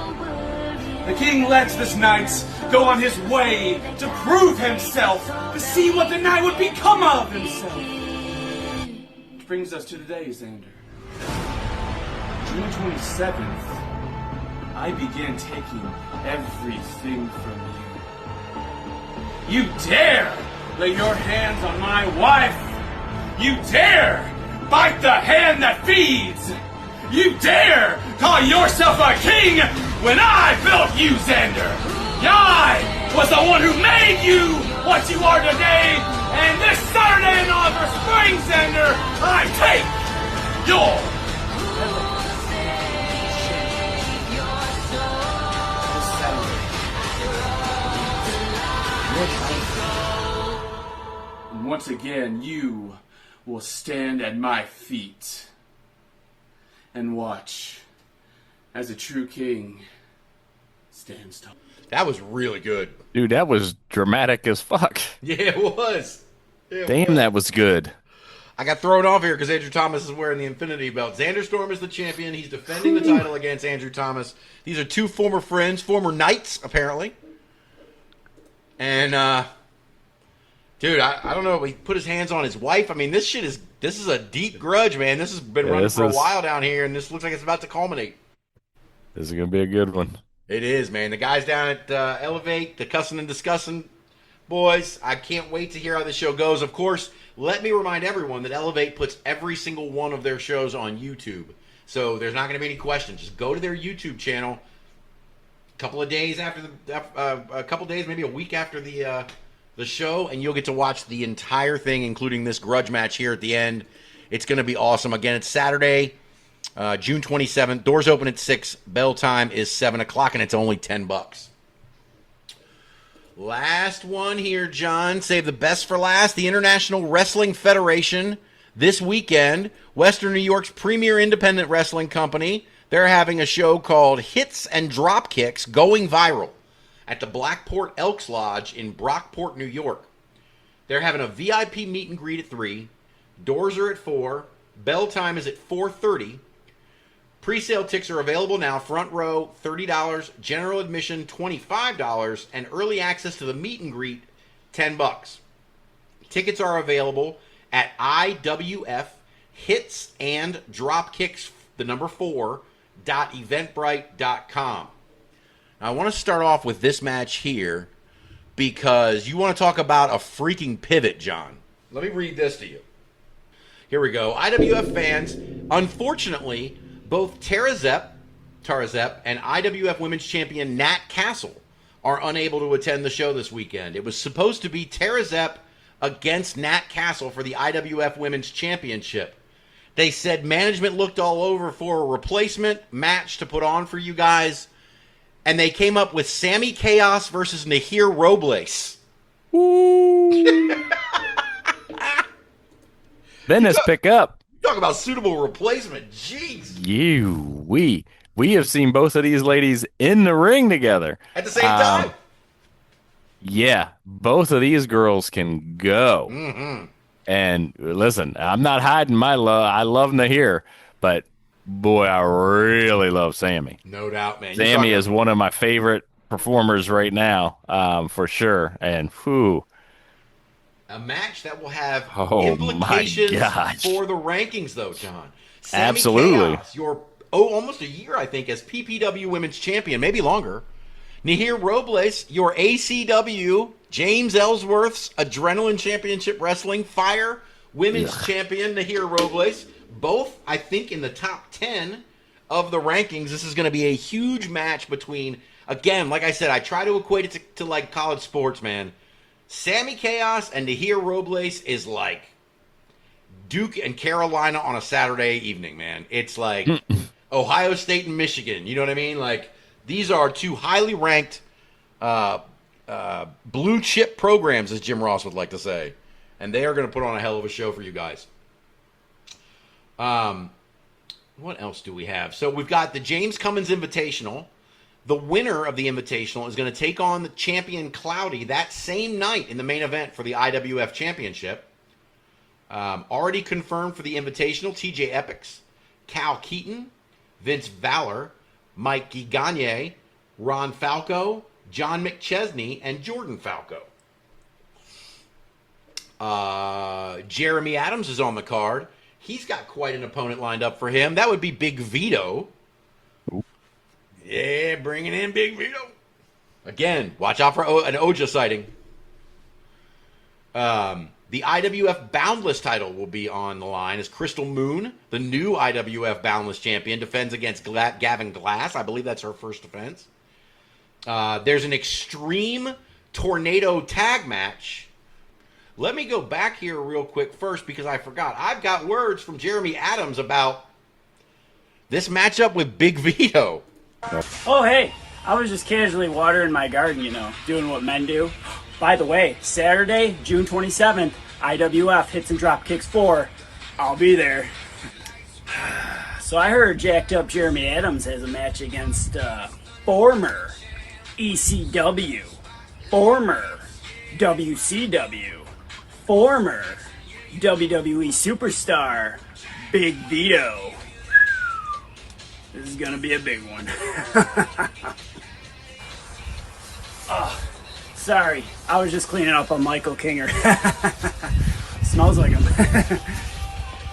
The king lets this knight go on his way to prove himself, to see what the knight would become of himself. Which brings us to today, Xander. June 27th, I began taking everything from you. You dare lay your hands on my wife! You dare bite the hand that feeds! You dare call yourself a king when I built you, Xander! I was the one who made you what you are today, and this Saturday in Oliver Springs, Xander, I take your and once again, you will stand at my feet and watch as a true king stands tall. That was really good. Dude, that was dramatic as fuck. Yeah, it was. Damn, that was good. I got thrown off here because Andrew Thomas is wearing the Infinity Belt. Xander Storm is the champion. He's defending the title against Andrew Thomas. These are two former friends, former knights, apparently. And, dude, I don't know. He put his hands on his wife. I mean, this is a deep grudge, man. This has been running for a while down here, and this looks like it's about to culminate. This is going to be a good one. It is, man. The guys down at Elevate, the Cussing and Discussing boys, I can't wait to hear how this show goes. Of course, let me remind everyone that Elevate puts every single one of their shows on YouTube. So there's not going to be any questions. Just go to their YouTube channel a couple of days after maybe a week after the show, and you'll get to watch the entire thing, including this grudge match here at the end. It's going to be awesome. Again, it's Saturday, June 27th. Doors open at 6. Bell time is 7 o'clock, and it's only $10. Last one here, John. Save the best for last. The International Wrestling Federation this weekend, Western New York's premier independent wrestling company, they're having a show called Hits and Dropkicks Going Viral at the Blackport Elks Lodge in Brockport, New York. They're having a VIP meet and greet at 3. Doors are at 4. Bell time is at 4:30. Pre-sale tickets are available now. Front row, $30. General admission, $25. And early access to the meet and greet, $10. Tickets are available at IWF Hits and Dropkicks, the number 4.eventbrite.com. Now, I want to start off with this match here because you want to talk about a freaking pivot, John. Let me read this to you. Here we go. IWF fans, unfortunately, both Tara Zepp Tarzep and IWF Women's Champion Nat Castle are unable to attend the show this weekend. It was supposed to be Tarzep against Nat Castle for the IWF Women's Championship. They said management looked all over for a replacement match to put on for you guys, and they came up with Sammy KAOS versus Nahir Robles. Venice, pick up. Talk about suitable replacement. Jeez. We have seen both of these ladies in the ring together. At the same time. Yeah, both of these girls can go. Mm-hmm. And listen, I'm not hiding my love. I love Nahir, but boy, I really love Sammy. No doubt, man. Sammy is one of my favorite performers right now, for sure. And whew. A match that will have Oh, implications my gosh. for the rankings, though, John. Sammy Absolutely. KAOS, your almost a year, I think, as PPW Women's Champion, maybe longer. Nahir Robles, your ACW, James Ellsworth's Adrenaline Championship Wrestling Fire Women's Champion, Nahir Robles. Both, I think, in the top 10 of the rankings. This is going to be a huge match between, again, like I said, I try to equate it to like college sports, man. Sammy KAOS and Nahir Robles is like Duke and Carolina on a Saturday evening, man. It's like Ohio State and Michigan. You know what I mean? Like, these are two highly ranked blue chip programs, as Jim Ross would like to say. And they are going to put on a hell of a show for you guys. What else do we have? So we've got the James Cummins Invitational. The winner of the Invitational is going to take on the champion Cloudy that same night in the main event for the IWF Championship. Already confirmed for the Invitational, TJ Epics, Cal Keaton, Vince Valor, Mike Gagne, Ron Falco, John McChesney, and Jordan Falco. Jeremy Adams is on the card. He's got quite an opponent lined up for him. That would be Big Vito. Yeah, bringing in Big Vito. Again, watch out for an Oja sighting. The IWF Boundless title will be on the line as Crystal Moon, the new IWF Boundless champion, defends against Gavin Glass. I believe that's her first defense. There's an Extreme Tornado tag match. Let me go back here real quick first because I forgot. I've got words from Jeremy Adams about this matchup with Big Vito. Oh, hey, I was just casually watering my garden, doing what men do. By the way, Saturday, June 27th, IWF Hits and Drop Kicks 4. I'll be there. So I heard jacked up Jeremy Adams has a match against former ECW, former WCW, former WWE superstar, Big Vito. This is gonna be a big one. Oh, sorry, I was just cleaning up on Michael Kinger. Smells like him.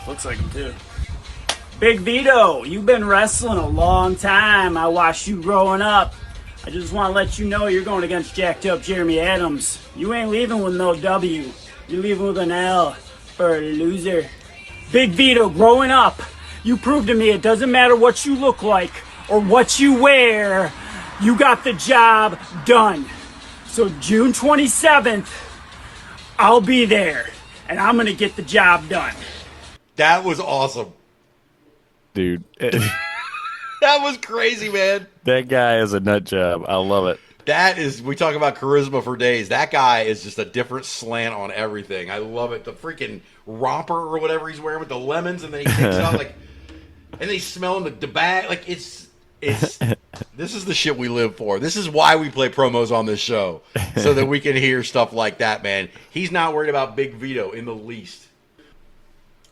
Looks like him too. Big Vito, you've been wrestling a long time. I watched you growing up. I just want to let you know you're going against jacked up Jeremy Adams. You ain't leaving with no W. You're leaving with an L for a loser. Big Vito, growing up, you proved to me it doesn't matter what you look like or what you wear. You got the job done. So June 27th, I'll be there, and I'm going to get the job done. That was awesome. Dude. That was crazy, man. That guy is a nut job. I love it. That is, we talk about charisma for days. That guy is just a different slant on everything. I love it. The freaking romper or whatever he's wearing with the lemons, and then he takes it out like, and then he's smelling the bag. Like, it's this is the shit we live for. This is why we play promos on this show, so that we can hear stuff like that, man. He's not worried about Big Vito in the least.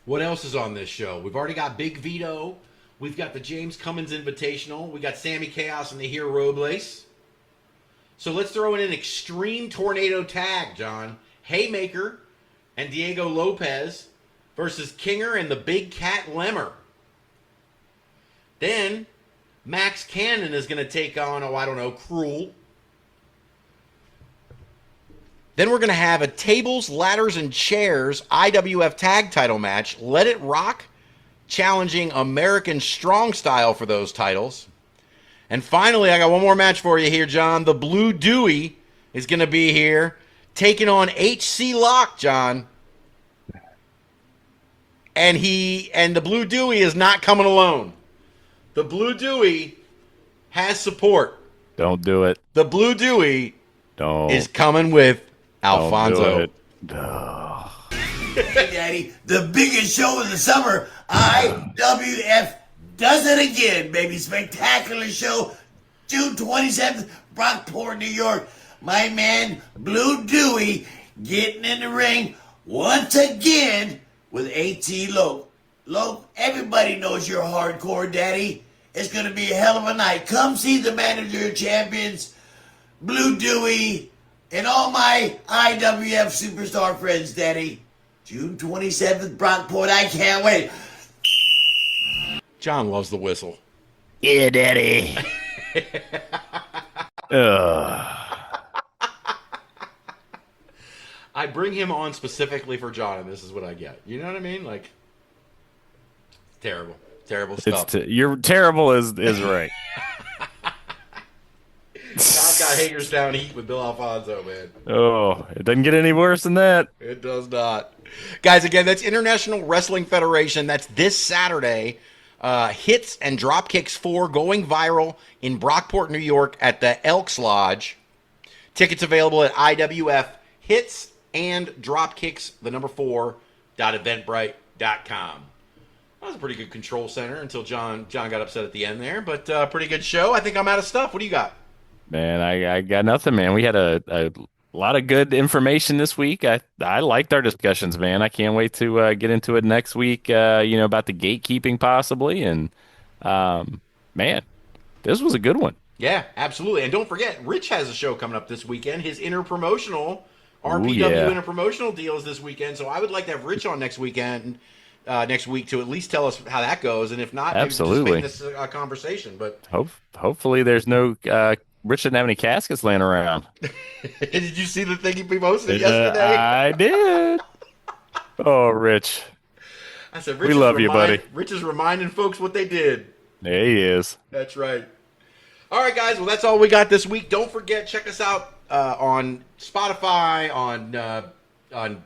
What else is on this show? We've already got Big Vito. We've got the James Cummins Invitational. We got Sammy KAOS and Nahir Robles. So let's throw in an Extreme Tornado tag, John. Haymaker and Diego Lopez versus Kinger and the Big Cat Lemmer. Then Max Cannon is going to take on, Cruel. Then we're going to have a Tables, Ladders, and Chairs IWF Tag Title match. Let It Rock challenging American Strong Style for those titles. And finally, I got one more match for you here, John. The Blue Dewey is going to be here taking on HC Lock, John. And the Blue Dewey is not coming alone. The Blue Dewey has support. Don't do it. The Blue Dewey Don't. is coming with Alfonso. Don't do it. Hey, Daddy, the biggest show of the summer, IWF does it again, baby. Spectacular show, June 27th, Brockport, New York. My man, Blue Dewey, getting in the ring once again with AT Loc. Loc, everybody knows you're hardcore, Daddy. It's going to be a hell of a night. Come see the manager of champions, Blue Dewey, and all my IWF superstar friends, Daddy. June 27th, Brockport. I can't wait. John loves the whistle. Yeah, Daddy. I bring him on specifically for John, and this is what I get. You know what I mean? Like, terrible. Terrible stuff. You're terrible is right. John's got Hagerstown Heat with Bill Alfonso, man. Oh, it doesn't get any worse than that. It does not. Guys, again, that's International Wrestling Federation. That's this Saturday. Hits and Dropkicks 4 going viral in Brockport, New York at the Elks Lodge. Tickets available at IWF Hits and Dropkicks, the number 4.eventbrite.com. That was a pretty good control center until John got upset at the end there, but pretty good show. I think I'm out of stuff. What do you got? Man, I got nothing, man. We had a lot of good information this week. I liked our discussions, man. I can't wait to get into it next week, about the gatekeeping possibly. And, man, this was a good one. Yeah, absolutely. And don't forget, Rich has a show coming up this weekend. His interpromotional, RPW interpromotional deal is this weekend. So I would like to have Rich on next week to at least tell us how that goes. And if not, absolutely, maybe just make this a conversation. But hopefully there's no Rich didn't have any caskets laying around. Did you see the thing he posted yesterday? I did. Oh, Rich. I said, we love you, buddy. Rich is reminding folks what they did. There he is. That's right. All right, guys. Well, that's all we got this week. Don't forget, check us out on Spotify, on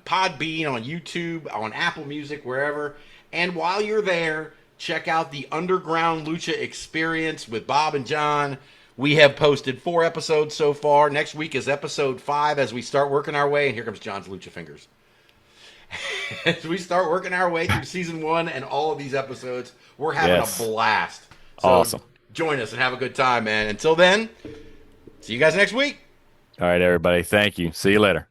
Podbean, on YouTube, on Apple Music, wherever. And while you're there, check out the Underground Lucha Experience with Bob and John. We have posted 4 episodes so far. Next week is episode 5 as we start working our way. And here comes John's Lucha Fingers. As we start working our way through season 1 and all of these episodes, we're having a blast. So awesome. Join us and have a good time, man. Until then, see you guys next week. All right, everybody. Thank you. See you later.